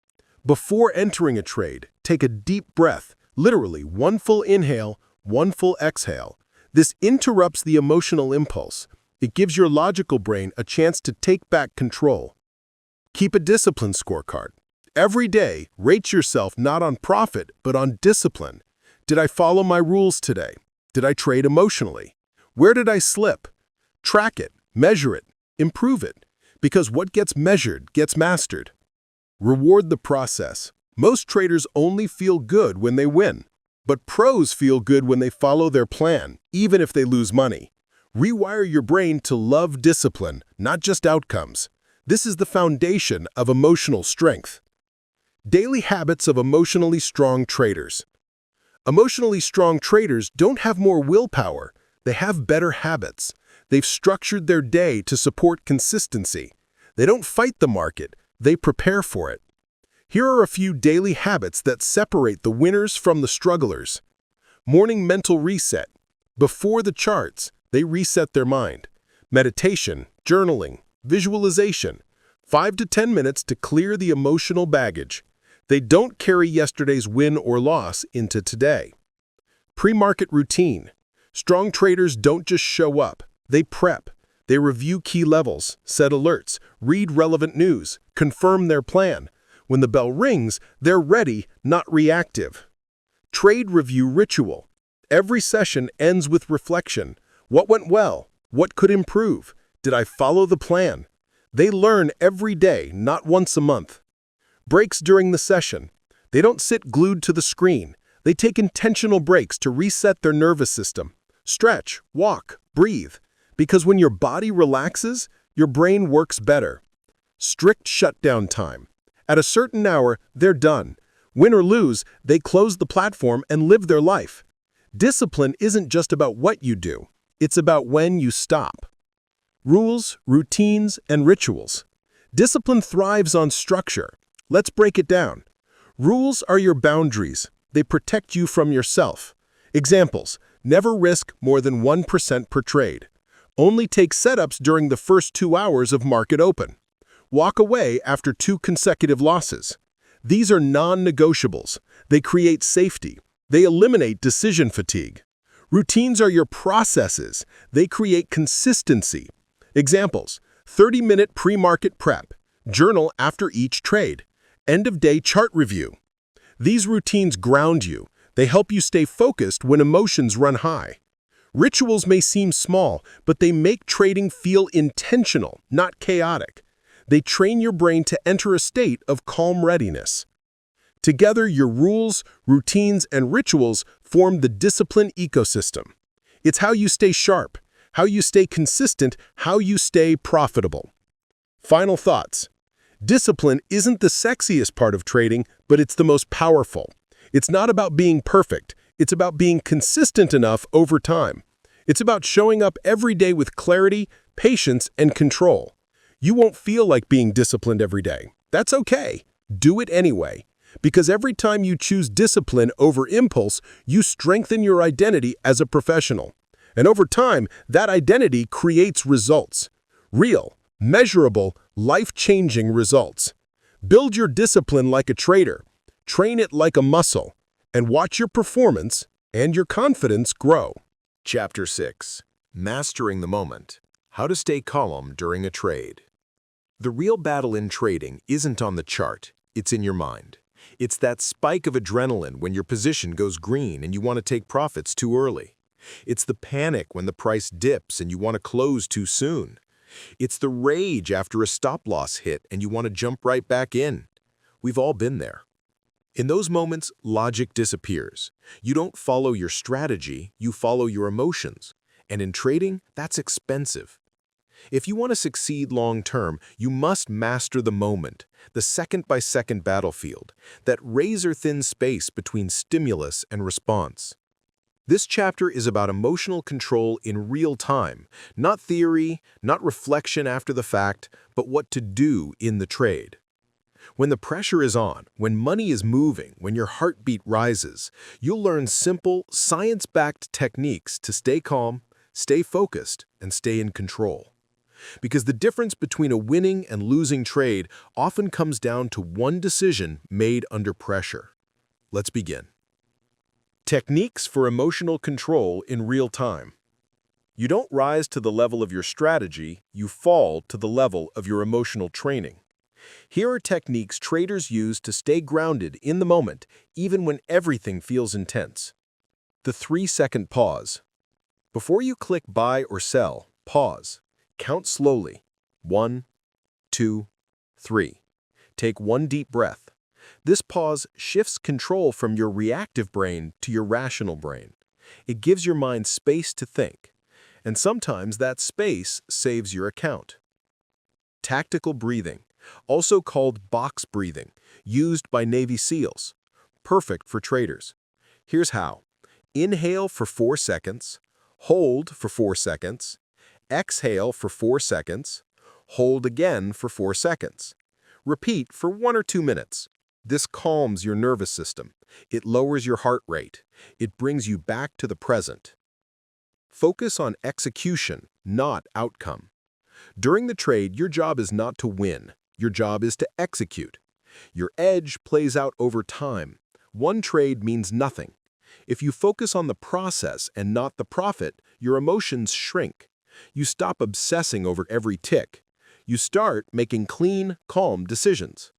Before entering a trade, take a deep breath, literally 1 full inhale, 1 full exhale. This interrupts the emotional impulse. It gives your logical brain a chance to take back control. Keep a discipline scorecard. Every day, rate yourself not on profit, but on discipline. Did I follow my rules today? Did I trade emotionally? Where did I slip? Track it, measure it, improve it. Because what gets measured gets mastered. Reward the process. Most traders only feel good when they win. But pros feel good when they follow their plan, even if they lose money. Rewire your brain to love discipline, not just outcomes. This is the foundation of emotional strength. Daily habits of emotionally strong traders. Emotionally strong traders don't have more willpower. They have better habits. They've structured their day to support consistency. They don't fight the market. They prepare for it. Here are a few daily habits that separate the winners from the strugglers. Morning mental reset. Before the charts, they reset their mind. Meditation, journaling, visualization. 5 to 10 minutes to clear the emotional baggage. They don't carry yesterday's win or loss into today. Pre-market routine. Strong traders don't just show up. They prep. They review key levels, set alerts, read relevant news, confirm their plan. When the bell rings, they're ready, not reactive. Trade review ritual. Every session ends with reflection. What went well? What could improve? Did I follow the plan?
They learn every day, not once a month. Breaks during the session. They don't sit glued to the screen. They take intentional breaks to reset their nervous system. Stretch, walk, breathe. Because when your body relaxes, your brain works better. Strict shutdown time. At a certain hour, they're done. Win or lose, they close the platform and live their life. Discipline isn't just about what you do. It's about when you stop. Rules, routines, and rituals. Discipline thrives on structure. Let's break it down. Rules are your boundaries. They protect you from yourself. Examples: never risk more than 1% per trade. Only take setups during the first 2 hours of market open. Walk away after 2 consecutive losses. These are non-negotiables. They create safety. They eliminate decision fatigue. Routines are your processes. They create consistency. Examples: 30-minute pre-market prep, journal after each trade, end-of-day chart review. These routines ground you. They help you stay focused when emotions run high. Rituals may seem small, but they make trading feel intentional, not chaotic. They train your brain to enter a state of calm readiness. Together, your rules, routines, and rituals form the discipline ecosystem. It's how you stay sharp, how you stay consistent, how you stay profitable. Final thoughts. Discipline isn't the sexiest part of trading, but it's the most powerful. It's not about being perfect. It's about being consistent enough over time. It's about showing up every day with clarity, patience, and control. You won't feel like being disciplined every day. That's okay. Do it anyway. Because every time you choose discipline over impulse, you strengthen your identity as a professional. And over time, that identity creates results. Real, measurable, life-changing results. Build your discipline like a trader. Train it like a muscle. And watch your performance and your confidence grow.
Chapter 6. Mastering the Moment. How to Stay Calm During a Trade. The real battle in trading isn't on the chart, it's in your mind. It's that spike of adrenaline when your position goes green and you want to take profits too early. It's the panic when the price dips and you want to close too soon. It's the rage after a stop-loss hit and you want to jump right back in. We've all been there. In those moments, logic disappears. You don't follow your strategy, you follow your emotions. And in trading, that's expensive. If you want to succeed long-term, you must master the moment, the second-by-second battlefield, that razor-thin space between stimulus and response. This chapter is about emotional control in real time, not theory, not reflection after the fact, but what to do in the trade. When the pressure is on, when money is moving, when your heartbeat rises, you'll learn simple, science-backed techniques to stay calm, stay focused, and stay in control. Because the difference between a winning and losing trade often comes down to one decision made under pressure. Let's begin. Techniques for emotional control in real time. You don't rise to the level of your strategy, you fall to the level of your emotional training. Here are techniques traders use to stay grounded in the moment, even when everything feels intense. The 3-second pause. Before you click buy or sell, pause. Count slowly. 1, 2, 3. Take one deep breath. This pause shifts control from your reactive brain to your rational brain. It gives your mind space to think. And sometimes that space saves your account. Tactical breathing, also called box breathing, used by Navy SEALs. Perfect for traders. Here's how. Inhale for 4 seconds, hold for 4 seconds, exhale for 4 seconds, hold again for 4 seconds. Repeat for 1 or 2 minutes. This calms your nervous system. It lowers your heart rate. It brings you back to the present. Focus on execution, not outcome. During the trade, your job is not to win. Your job is to execute. Your edge plays out over time. One trade means nothing. If you focus on the process and not the profit, your emotions shrink. You stop obsessing over every tick. You start making clean, calm decisions.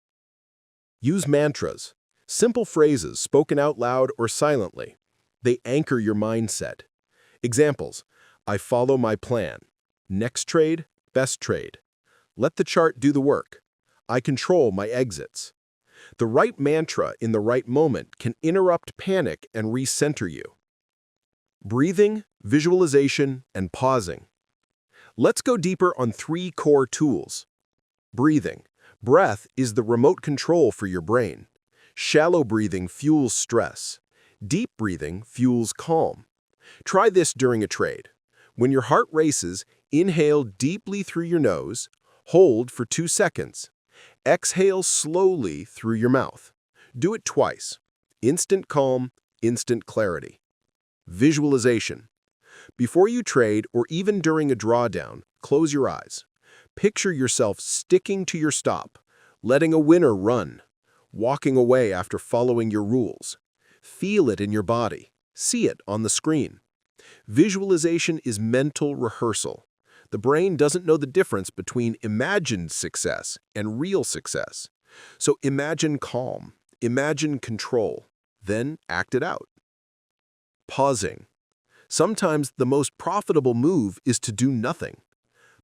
Use mantras, simple phrases spoken out loud or silently. They anchor your mindset. Examples: I follow my plan. Next trade, best trade.
Let the chart do the work. I control my exits. The right mantra in the right moment can interrupt panic and recenter you. Breathing, visualization, and pausing. Let's go deeper on 3 core tools. Breathing. Breath is the remote control for your brain. Shallow breathing fuels stress. Deep breathing fuels calm. Try this during a trade. When your heart races, inhale deeply through your nose, hold for 2 seconds. Exhale slowly through your mouth. Do it twice. Instant calm, instant clarity. Visualization. Before you trade or even during a drawdown, close your eyes. Picture yourself sticking to your stop, letting a winner run, walking away after following your rules. Feel it in your body. See it on the screen. Visualization is mental rehearsal. The brain doesn't know the difference between imagined success and real success. So imagine calm, imagine control, then act it out. Pausing. Sometimes the most profitable move is to do nothing.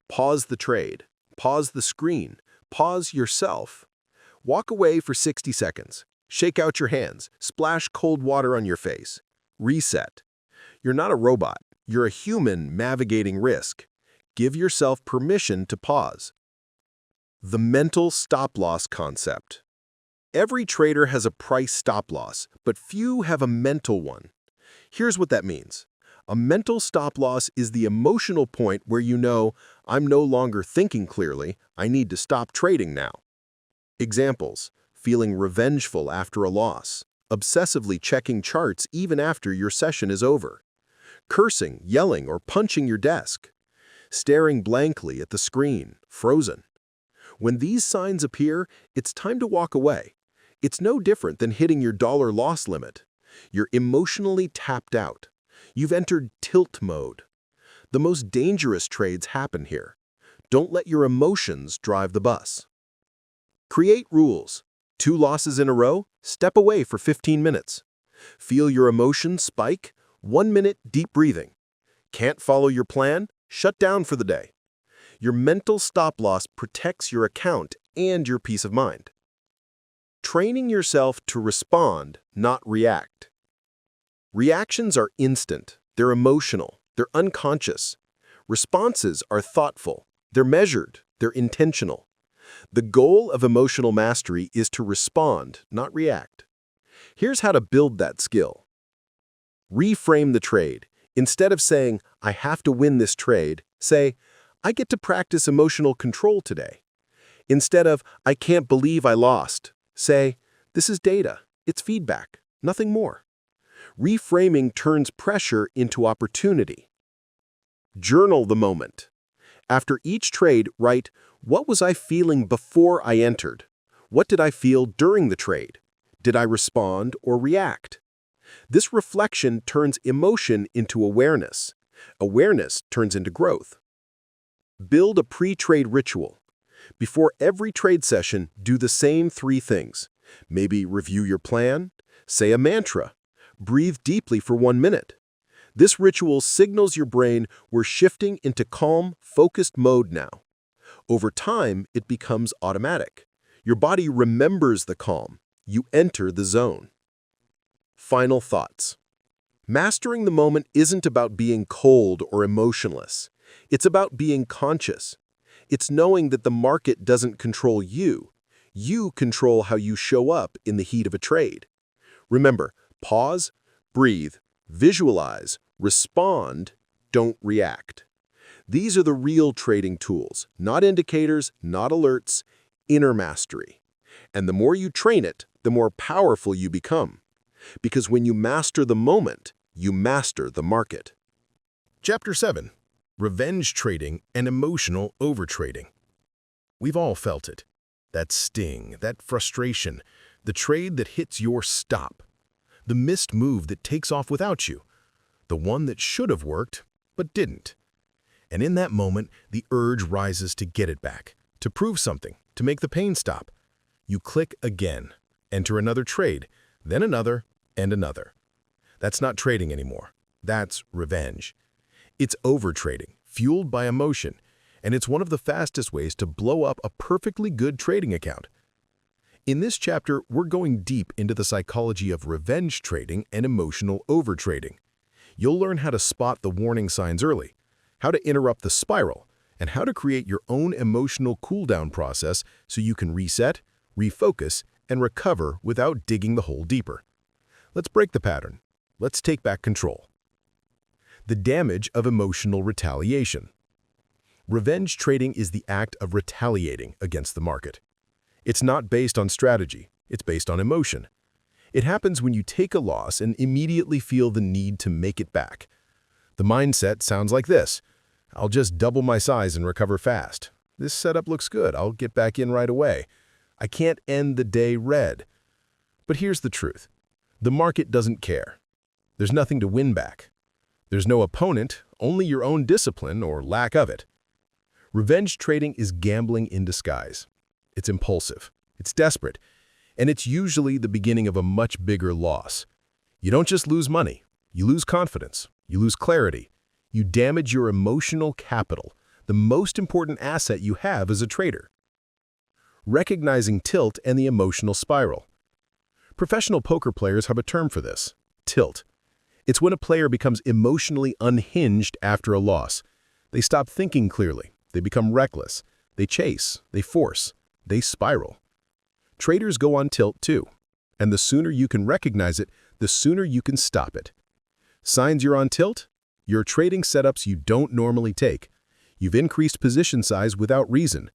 Pause the trade, pause the screen, pause yourself. Walk away for 60 seconds. Shake out your hands, splash cold water on your face. Reset. You're not a robot. You're a human navigating risk. Give yourself permission to pause. The mental stop-loss concept. Every trader has a price stop-loss, but few have a mental one. Here's what that means. A mental stop-loss is the emotional point where you know, I'm no longer thinking clearly, I need to stop trading now. Examples: feeling revengeful after a loss, obsessively checking charts even after your session is over, cursing, yelling, or punching your desk, staring blankly at the screen, frozen. When these signs appear, it's time to walk away. It's no different than hitting your dollar loss limit. You're emotionally tapped out. You've entered tilt mode. The most dangerous trades happen here. Don't let your emotions drive the bus. Create rules. 2 losses in a row? Step away for 15 minutes. Feel your emotions spike? 1 minute deep breathing. Can't follow your plan? Shut down for the day. Your mental stop-loss protects your account and your peace of mind. Training yourself to respond, not react. Reactions are instant, they're emotional, they're unconscious. Responses are thoughtful, they're measured, they're intentional. The goal of emotional mastery is to respond, not react. Here's how to build that skill. Reframe the trade. Instead of saying, I have to win this trade, say, I get to practice emotional control today. Instead of, I can't believe I lost, say, this is data, it's feedback, nothing more. Reframing turns pressure into opportunity. Journal the moment. After each trade, write, what was I feeling before I entered? What did I feel during the trade? Did I respond or react? This reflection turns emotion into awareness. Awareness turns into growth. Build a pre-trade ritual. Before every trade session, do the same 3 things. Maybe review your plan, say a mantra, breathe deeply for 1 minute. This ritual signals your brain we're shifting into calm, focused mode now. Over time, it becomes automatic. Your body remembers the calm. You enter the zone. Final thoughts. Mastering the moment isn't about being cold or emotionless. It's about being conscious. It's knowing that the market doesn't control you. You control how you show up in the heat of a trade. Remember, pause, breathe, visualize, respond, don't react. These are the real trading tools, not indicators, not alerts, inner mastery. And the more you train it, the more powerful you become. Because when you master the moment, you master the market.
Chapter 7. Revenge Trading and Emotional Overtrading. We've all felt it. That sting, that frustration, the trade that hits your stop. The missed move that takes off without you. The one that should have worked, but didn't. And in that moment, the urge rises to get it back, to prove something, to make the pain stop. You click again, enter another trade, then another, and another. That's not trading anymore. That's revenge. It's overtrading, fueled by emotion, and it's one of the fastest ways to blow up a perfectly good trading account. In this chapter, we're going deep into the psychology of revenge trading and emotional overtrading. You'll learn how to spot the warning signs early, how to interrupt the spiral, and how to create your own emotional cooldown process so you can reset, refocus, and recover without digging the hole deeper. Let's break the pattern. Let's take back control. The damage of emotional retaliation. Revenge trading is the act of retaliating against the market. It's not based on strategy, it's based on emotion. It happens when you take a loss and immediately feel the need to make it back. The mindset sounds like this: I'll just double my size and recover fast. This setup looks good, I'll get back in right away. I can't end the day red. But here's the truth. The market doesn't care. There's nothing to win back. There's no opponent, only your own discipline or lack of it. Revenge trading is gambling in disguise. It's impulsive, it's desperate, and it's usually the beginning of a much bigger loss. You don't just lose money, you lose confidence, you lose clarity. You damage your emotional capital, the most important asset you have as a trader. Recognizing tilt and the emotional spiral. Professional poker players have a term for this: tilt. It's when a player becomes emotionally unhinged after a loss. They stop thinking clearly, they become reckless, they chase, they force, they spiral. Traders go on tilt too, and the sooner you can recognize it, the sooner you can stop it. Signs you're on tilt? You're trading setups you don't normally take. You've increased position size without reason.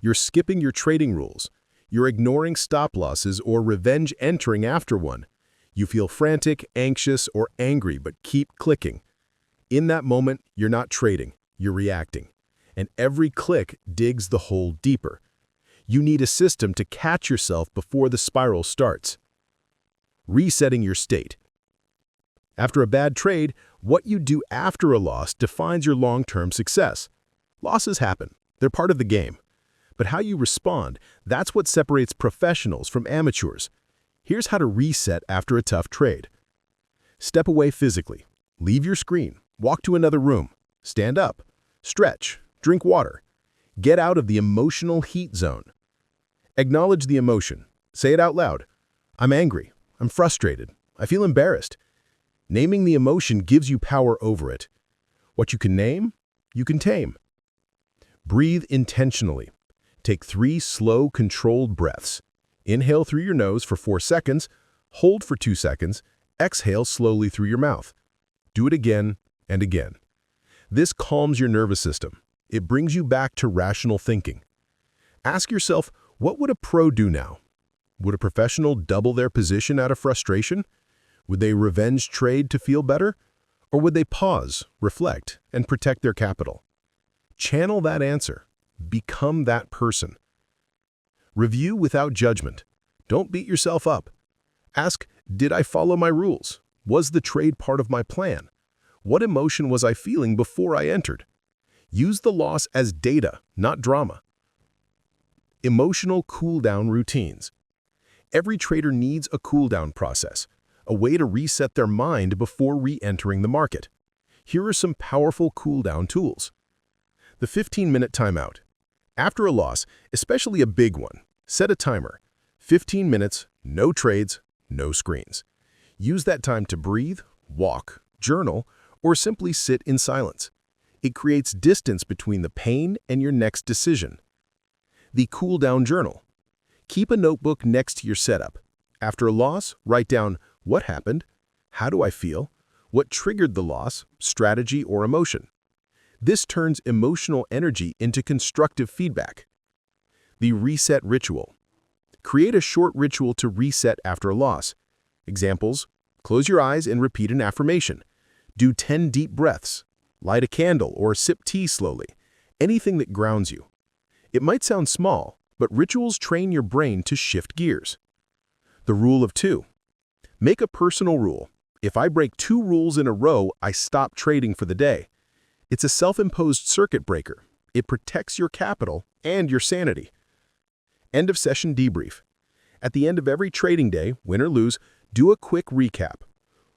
You're skipping your trading rules. You're ignoring stop losses or revenge entering after one. You feel frantic, anxious, or angry but keep clicking. In that moment, you're not trading, you're reacting. And every click digs the hole deeper. You need a system to catch yourself before the spiral starts. Resetting your state. After a bad trade, what you do after a loss defines your long-term success. Losses happen. They're part of the game. But how you respond, that's what separates professionals from amateurs. Here's how to reset after a tough trade. Step away physically. Leave your screen. Walk to another room. Stand up. Stretch. Drink water. Get out of the emotional heat zone. Acknowledge the emotion. Say it out loud. I'm angry. I'm frustrated. I feel embarrassed. Naming the emotion gives you power over it. What you can name, you can tame. Breathe intentionally. Take 3 slow, controlled breaths. Inhale through your nose for 4 seconds, hold for 2 seconds, exhale slowly through your mouth. Do it again and again. This calms your nervous system. It brings you back to rational thinking. Ask yourself, what would a pro do now? Would a professional double their position out of frustration? Would they revenge trade to feel better? Or would they pause, reflect, and protect their capital? Channel that answer. Become that person. Review without judgment. Don't beat yourself up. Ask, did I follow my rules? Was the trade part of my plan? What emotion was I feeling before I entered? Use the loss as data, not drama. Emotional cool-down routines. Every trader needs a cool-down process, a way to reset their mind before re-entering the market. Here are some powerful cool-down tools. The 15-minute timeout. After a loss, especially a big one, set a timer. 15 minutes, no trades, no screens. Use that time to breathe, walk, journal, or simply sit in silence. It creates distance between the pain and your next decision. The cool-down journal. Keep a notebook next to your setup. After a loss, write down what happened, how do I feel, what triggered the loss, strategy or emotion. This turns emotional energy into constructive feedback. The reset ritual. Create a short ritual to reset after a loss. Examples: close your eyes and repeat an affirmation. Do 10 deep breaths. Light a candle or sip tea slowly. Anything that grounds you. It might sound small, but rituals train your brain to shift gears. The rule of 2. Make a personal rule. If I break 2 rules in a row, I stop trading for the day. It's a self-imposed circuit breaker. It protects your capital and your sanity. End of session debrief. At the end of every trading day, win or lose, do a quick recap.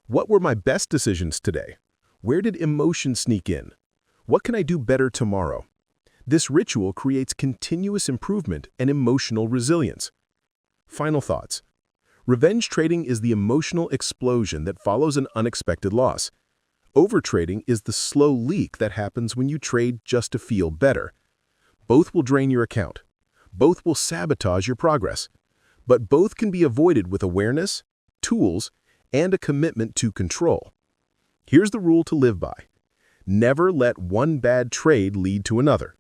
What were my best decisions today? Where did emotion sneak in? What can I do better tomorrow?
This ritual creates continuous improvement and emotional resilience. Final thoughts. Revenge trading is the emotional explosion that follows an unexpected loss. Overtrading is the slow leak that happens when you trade just to feel better. Both will drain your account. Both will sabotage your progress. But both can be avoided with awareness, tools, and a commitment to control. Here's the rule to live by. Never let one bad trade lead to another.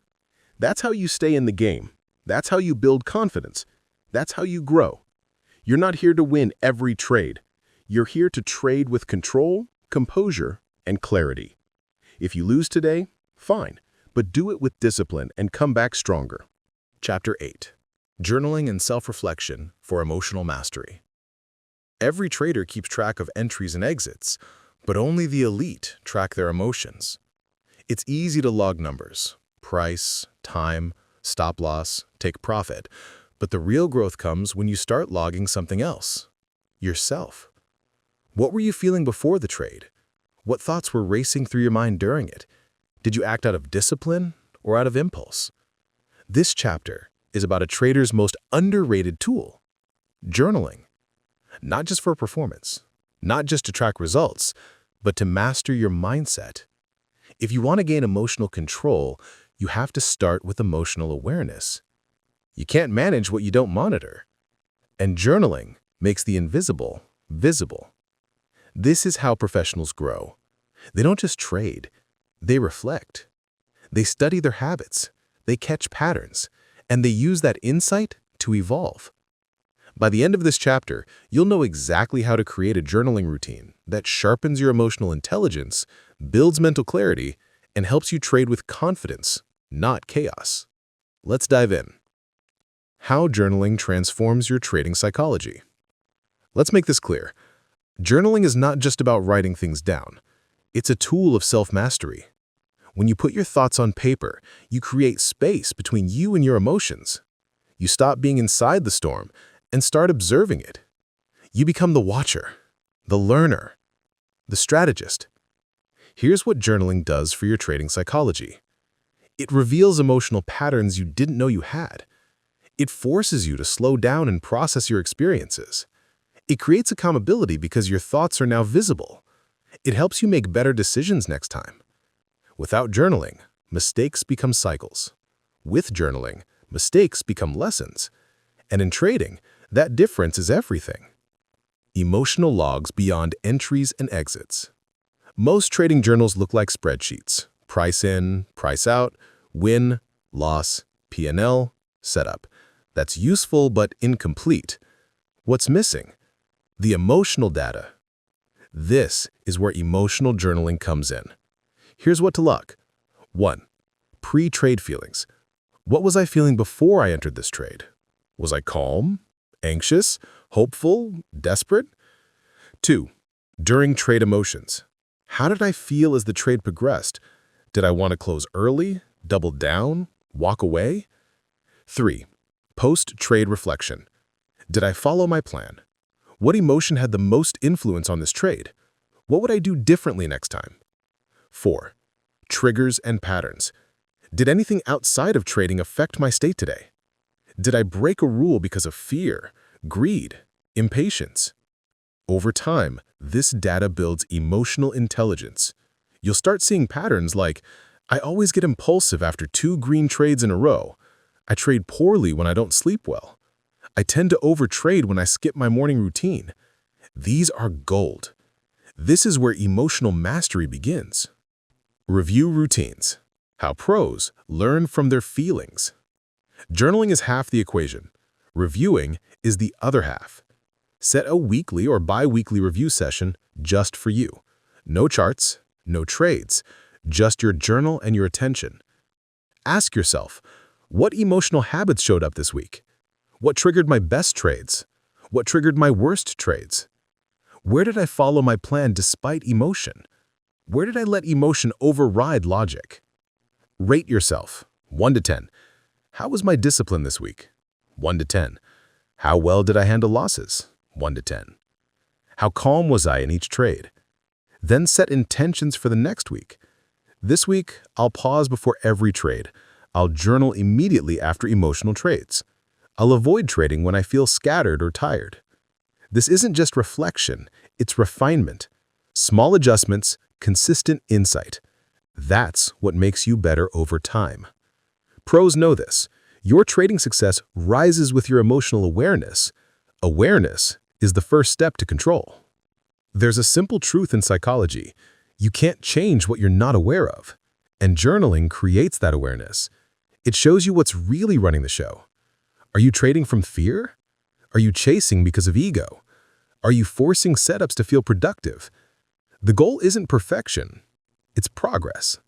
That's how you stay in the game. That's how you build confidence. That's how you grow. You're not here to win every trade. You're here to trade with control, composure, and clarity. If you lose today, fine, but do it with discipline and come back stronger. Chapter 8. Journaling and Self-Reflection for Emotional Mastery. Every trader keeps track of entries and exits, but only the elite track their emotions. It's easy to log numbers, price, time, stop loss, take profit, but the real growth comes when you start logging something else, yourself. What were you feeling before the trade? What thoughts were racing through your mind during it? Did you act out of discipline or out of impulse? This chapter is about a trader's most underrated tool, journaling. Not just for performance, not just to track results, but to master your mindset. If you want to gain emotional control, you have to start with emotional awareness. You can't manage what you don't monitor. And journaling makes the invisible visible. This is how professionals grow. They don't just trade, they reflect. They study their habits, they catch patterns, and they use that insight to evolve. By the end of this chapter, you'll know exactly how to create a journaling routine that sharpens your emotional intelligence, builds mental clarity, and helps you trade with confidence, not chaos. Let's dive in. How journaling transforms your trading psychology. Let's make this clear. Journaling is not just about writing things down. It's a tool of self-mastery. When you put your thoughts on paper, you create space between you and your emotions. You stop being inside the storm and start observing it. You become the watcher, the learner, the strategist. Here's what journaling does for your trading psychology. It reveals emotional patterns you didn't know you had. It forces you to slow down and process your experiences. It creates accountability because your thoughts are now visible. It helps you make better decisions next time. Without journaling, mistakes become cycles. With journaling, mistakes become lessons. And in trading, that difference is everything. Emotional logs beyond entries and exits. Most trading journals look like spreadsheets. Price in, price out, win, loss, P&L, setup. That's useful but incomplete. What's missing? The emotional data. This is where emotional journaling comes in. Here's what to log. 1. Pre-trade feelings. What was I feeling before I entered this trade? Was I calm, anxious, hopeful, desperate? 2. During trade emotions. How did I feel as the trade progressed? Did I want to close early, double down, walk away? 3. Post-trade reflection. Did I follow my plan? What emotion had the most influence on this trade? What would I do differently next time? 4. Triggers and patterns. Did anything outside of trading affect my state today? Did I break a rule because of fear, greed, impatience? Over time, this data builds emotional intelligence. You'll start seeing patterns like, I always get impulsive after 2 green trades in a row. I trade poorly when I don't sleep well. I tend to overtrade when I skip my morning routine. These are gold. This is where emotional mastery begins. Review routines. How pros learn from their feelings. Journaling is half the equation. Reviewing is the other half. Set a weekly or bi-weekly review session just for you. No charts, no trades, just your journal and your attention. Ask yourself, what emotional habits showed up this week? What triggered my best trades? What triggered my worst trades? Where did I follow my plan despite emotion? Where did I let emotion override logic? Rate yourself, 1 to 10. How was my discipline this week? 1 to 10. How well did I handle losses? 1 to 10. How calm was I in each trade? Then set intentions for the next week. This week, I'll pause before every trade. I'll journal immediately after emotional trades. I'll avoid trading when I feel scattered or tired. This isn't just reflection, it's refinement. Small adjustments, consistent insight. That's what makes you better over time. Pros know this. Your trading success rises with your emotional awareness. Awareness is the first step to control. There's a simple truth in psychology. You can't change what you're not aware of. And journaling creates that awareness. It shows you what's really running the show. Are you trading from fear? Are you chasing because of ego? Are you forcing setups to feel productive? The goal isn't perfection. It's progress.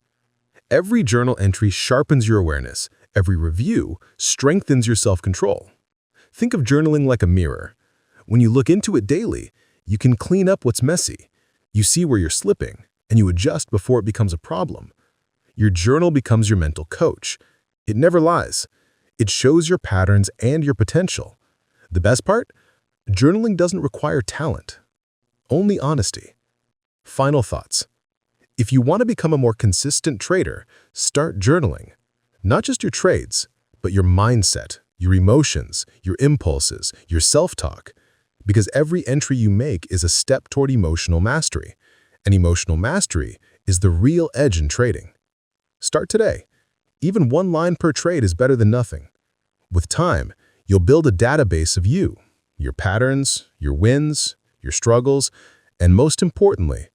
Every journal entry sharpens your awareness. Every review strengthens your self-control. Think of journaling like a mirror. When you look into it daily, you can clean up what's messy. You see where you're slipping, and you adjust before it becomes a problem. Your journal becomes your mental coach. It never lies. It shows your patterns and your potential. The best part? Journaling doesn't require talent, only honesty. Final thoughts. If you want to become a more consistent trader, start journaling. Not just your trades, but your mindset, your emotions, your impulses, your self-talk. Because every entry you make is a step toward emotional mastery. And emotional mastery is the real edge in trading. Start today. Even one line per trade is better than nothing. With time, you'll build a database of you, your patterns, your wins, your struggles, and most importantly,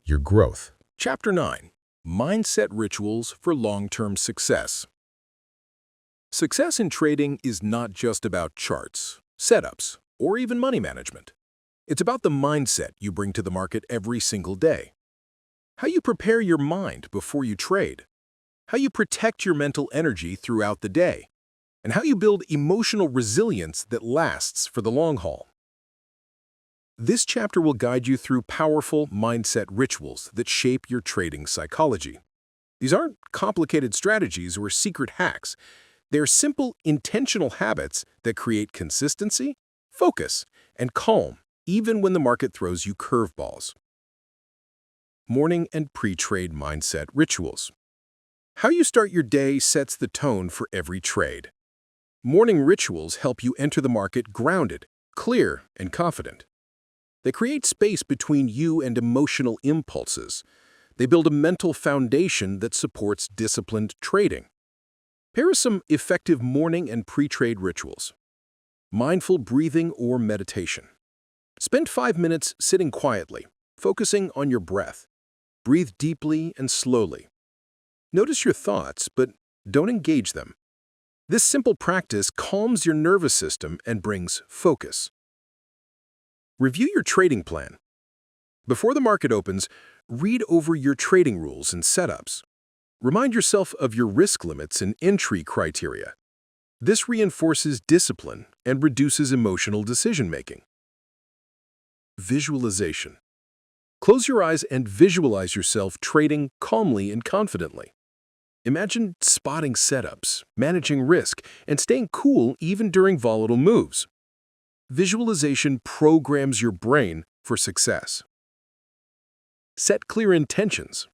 your growth.
Chapter 9. Mindset Rituals for Long-Term Success. Success in trading is not just about charts, setups, or even money management. It's about the mindset you bring to the market every single day. How you prepare your mind before you trade. How you protect your mental energy throughout the day. And how you build emotional resilience that lasts for the long haul. This chapter will guide you through powerful mindset rituals that shape your trading psychology. These aren't complicated strategies or secret hacks. They're simple, intentional habits that create consistency, focus, and calm, even when the market throws you curveballs. Morning and pre-trade mindset rituals. How you start your day sets the tone for every trade. Morning rituals help you enter the market grounded, clear, and confident. They create space between you and emotional impulses. They build a mental foundation that supports disciplined trading. Here are some effective morning and pre-trade rituals. Mindful breathing or meditation. Spend 5 minutes sitting quietly, focusing on your breath. Breathe deeply and slowly. Notice your thoughts, but don't engage them. This simple practice calms your nervous system and brings focus. Review your trading plan. Before the market opens, read over your trading rules and setups. Remind yourself of your risk limits and entry criteria. This reinforces discipline and reduces emotional decision-making. Visualization. Close your eyes and visualize yourself trading calmly and confidently. Imagine spotting setups, managing risk, and staying cool even during volatile moves. Visualization programs your brain for success. Set clear intentions.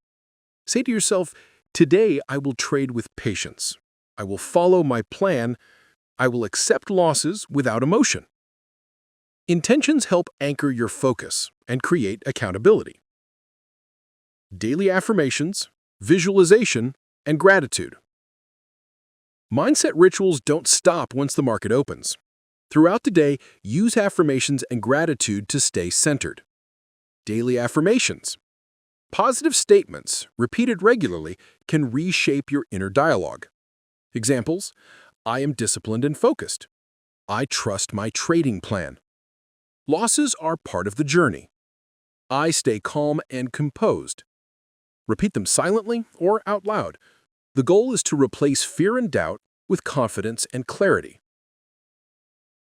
Say to yourself, today I will trade with patience. I will follow my plan. I will accept losses without emotion. Intentions help anchor your focus and create accountability. Daily affirmations, visualization, and gratitude. Mindset rituals don't stop once the market opens. Throughout the day, use affirmations and gratitude to stay centered. Daily affirmations. Positive statements, repeated regularly, can reshape your inner dialogue. Examples: I am disciplined and focused. I trust my trading plan. Losses are part of the journey. I stay calm and composed. Repeat them silently or out loud. The goal is to replace fear and doubt with confidence and clarity.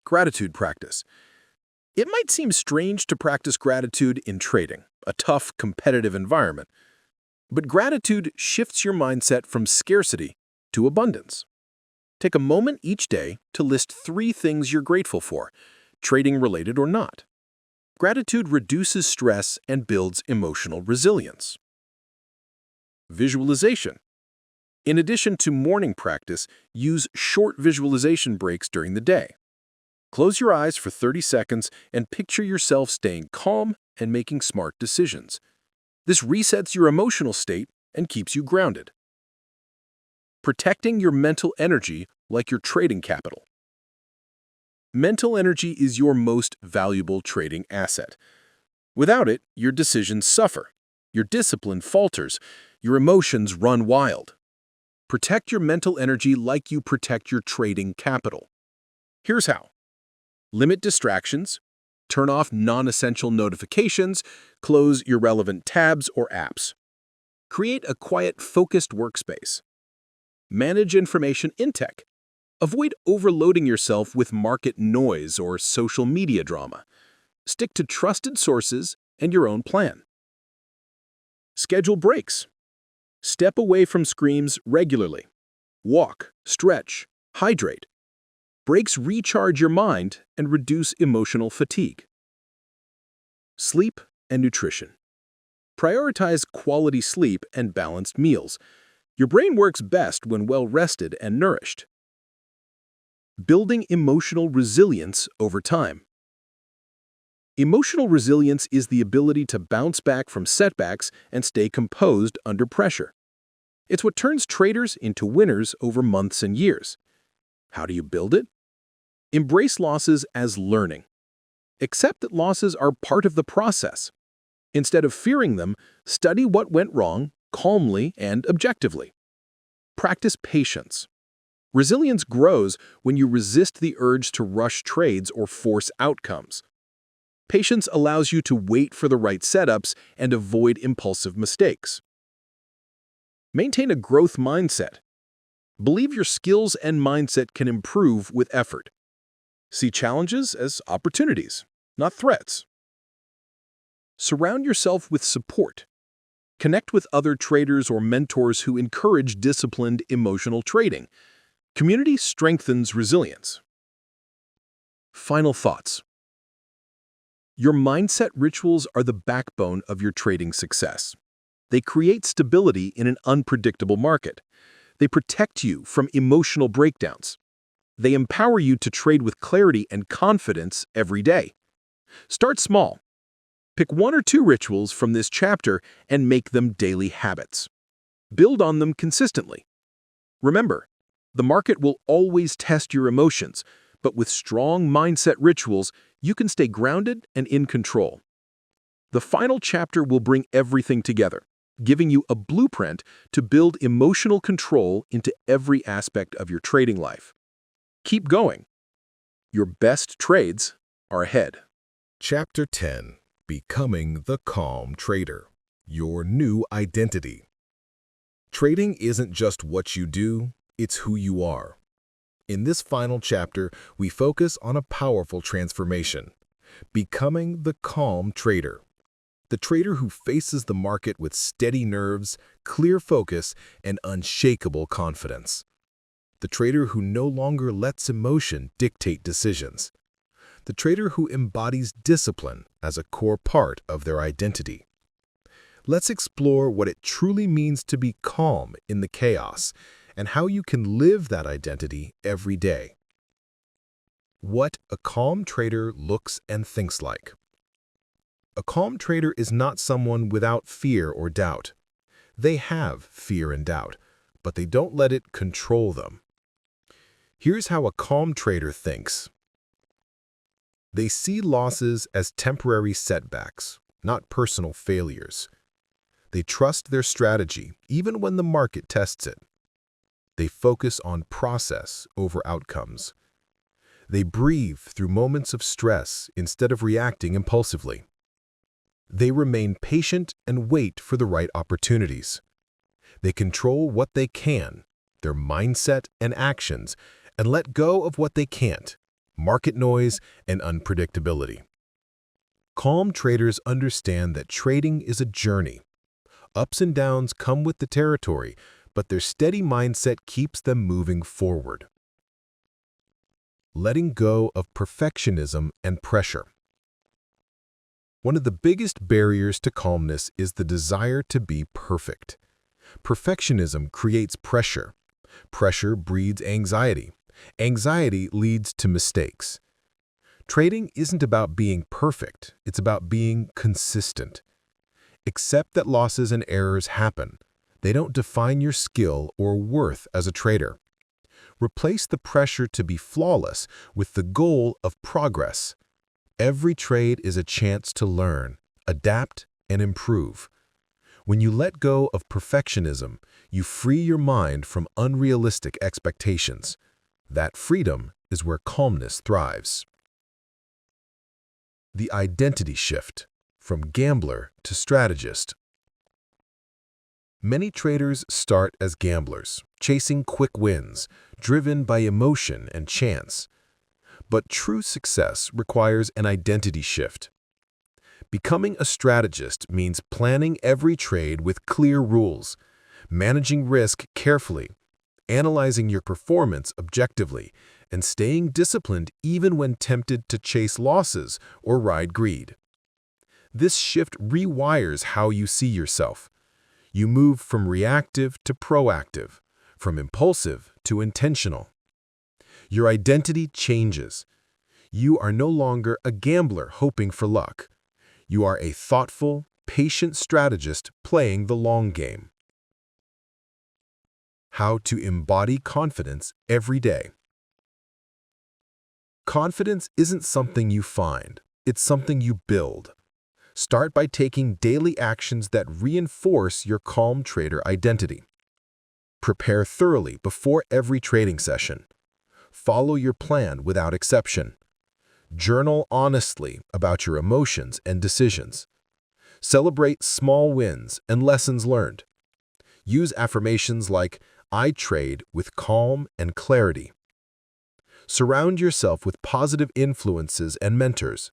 Gratitude practice. It might seem strange to practice gratitude in trading, a tough, competitive environment. But gratitude shifts your mindset from scarcity to abundance. Take a moment each day to list 3 things you're grateful for, trading-related or not. Gratitude reduces stress and builds emotional resilience. Visualization.
In addition to morning practice, use short visualization breaks during the day. Close your eyes for 30 seconds and picture yourself staying calm and making smart decisions. This resets your emotional state and keeps you grounded. Protecting your mental energy like your trading capital. Mental energy is your most valuable trading asset. Without it, your decisions suffer, your discipline falters, your emotions run wild. Protect your mental energy like you protect your trading capital. Here's how. Limit distractions, turn off non-essential notifications, close irrelevant tabs or apps. Create a quiet, focused workspace. Manage information intake. Avoid overloading yourself with market noise or social media drama. Stick to trusted sources and your own plan. Schedule breaks. Step away from screens regularly. Walk, stretch, hydrate. Breaks recharge your mind and reduce emotional fatigue. Sleep and nutrition. Prioritize quality sleep and balanced meals. Your brain works best when well-rested and nourished. Building emotional resilience over time. Emotional resilience is the ability to bounce back from setbacks and stay composed under pressure. It's what turns traders into winners over months and years. How do you build it? Embrace losses as learning. Accept that losses are part of the process. Instead of fearing them, study what went wrong calmly and objectively. Practice patience. Resilience grows when you resist the urge to rush trades or force outcomes. Patience allows you to wait for the right setups and avoid impulsive mistakes. Maintain a growth mindset. Believe your skills and mindset can improve with effort. See challenges as opportunities, not threats. Surround yourself with support. Connect with other traders or mentors who encourage disciplined emotional trading. Community strengthens resilience. Final thoughts. Your mindset rituals are the backbone of your trading success. They create stability in an unpredictable market. They protect you from emotional breakdowns. They empower you to trade with clarity and confidence every day. Start small. Pick 1 or 2 rituals from this chapter and make them daily habits. Build on them consistently. Remember, the market will always test your emotions, but with strong mindset rituals, you can stay grounded and in control. The final chapter will bring everything together, giving you a blueprint to build emotional control into every aspect of your trading life. Keep going. Your best trades are ahead.
Chapter 10. Becoming the Calm Trader. Your new identity. Trading isn't just what you do, it's who you are. In this final chapter, we focus on a powerful transformation. Becoming the calm trader. The trader who faces the market with steady nerves, clear focus, and unshakable confidence. The trader who no longer lets emotion dictate decisions. The trader who embodies discipline as a core part of their identity. Let's explore what it truly means to be calm in the chaos and how you can live that identity every day. What a calm trader looks and thinks like. A calm trader is not someone without fear or doubt. They have fear and doubt, but they don't let it control them. Here's how a calm trader thinks. They see losses as temporary setbacks, not personal failures. They trust their strategy even when the market tests it. They focus on process over outcomes. They breathe through moments of stress instead of reacting impulsively. They remain patient and wait for the right opportunities. They control what they can, their mindset and actions, and let go of what they can't, market noise and unpredictability. Calm traders understand that trading is a journey. Ups and downs come with the territory, but their steady mindset keeps them moving forward. Letting go of perfectionism and pressure. One of the biggest barriers to calmness is the desire to be perfect. Perfectionism creates pressure. Pressure breeds anxiety. Anxiety leads to mistakes. Trading isn't about being perfect, it's about being consistent. Accept that losses and errors happen. They don't define your skill or worth as a trader. Replace the pressure to be flawless with the goal of progress. Every trade is a chance to learn, adapt, and improve. When you let go of perfectionism, you free your mind from unrealistic expectations. That freedom is where calmness thrives. The identity shift, from gambler to strategist. Many traders start as gamblers, chasing quick wins, driven by emotion and chance. But true success requires an identity shift. Becoming a strategist means planning every trade with clear rules, managing risk carefully, analyzing your performance objectively, and staying disciplined even when tempted to chase losses or ride greed. This shift rewires how you see yourself. You move from reactive to proactive, from impulsive to intentional. Your identity changes. You are no longer a gambler hoping for luck. You are a thoughtful, patient strategist playing the long game. How to embody confidence every day. Confidence isn't something you find, it's something you build. Start by taking daily actions that reinforce your calm trader identity. Prepare thoroughly before every trading session. Follow your plan without exception. Journal honestly about your emotions and decisions. Celebrate small wins and lessons learned. Use affirmations like, "I trade with calm and clarity." Surround yourself with positive influences and mentors.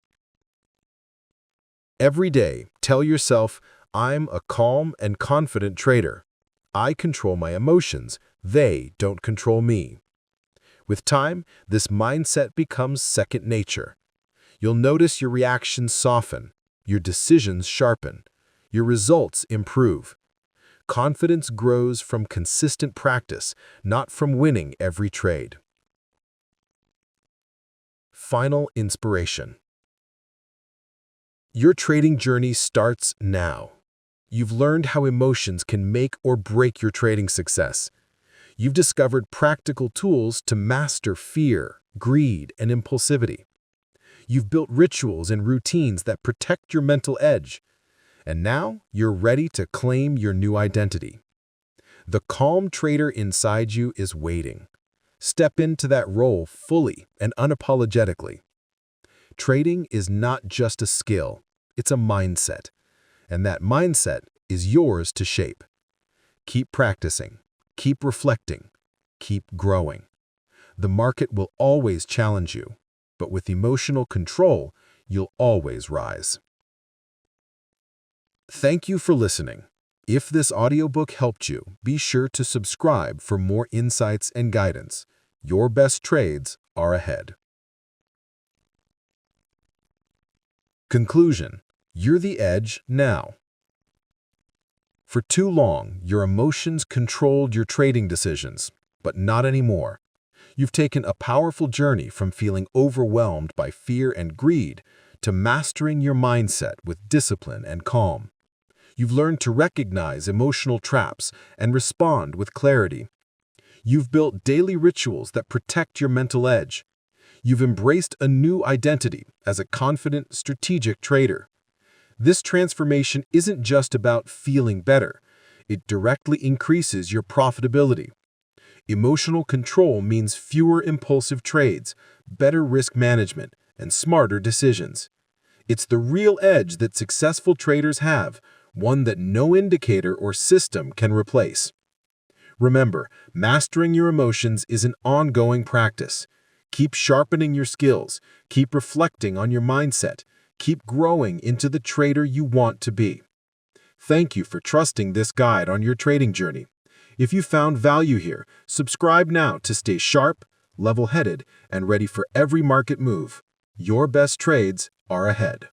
Every day, tell yourself, "I'm a calm and confident trader. I control my emotions. They don't control me." With time, this mindset becomes second nature. You'll notice your reactions soften, your decisions sharpen, your results improve. Confidence grows from consistent practice, not from winning every trade. Final inspiration. Your trading journey starts now. You've learned how emotions can make or break your trading success. You've discovered practical tools to master fear, greed, and impulsivity. You've built rituals and routines that protect your mental edge. And now you're ready to claim your new identity. The calm trader inside you is waiting. Step into that role fully and unapologetically. Trading is not just a skill, it's a mindset. And that mindset is yours to shape. Keep practicing, keep reflecting, keep growing. The market will always challenge you, but with emotional control, you'll always rise. Thank you for listening. If this audiobook helped you, be sure to subscribe for more insights and guidance. Your best trades are ahead. Conclusion: you're the edge now. For too long, your emotions controlled your trading decisions, but not anymore. You've taken a powerful journey from feeling overwhelmed by fear and greed to mastering your mindset with discipline and calm. You've learned to recognize emotional traps and respond with clarity. You've built daily rituals that protect your mental edge. You've embraced a new identity as a confident, strategic trader. This transformation isn't just about feeling better. It directly increases your profitability. Emotional control means fewer impulsive trades, better risk management, and smarter decisions. It's the real edge that successful traders have, one that no indicator or system can replace. Remember, mastering your emotions is an ongoing practice. Keep sharpening your skills, keep reflecting on your mindset, keep growing into the trader you want to be. Thank you for trusting this guide on your trading journey. If you found value here, subscribe now to stay sharp, level-headed, and ready for every market move. Your best trades are ahead.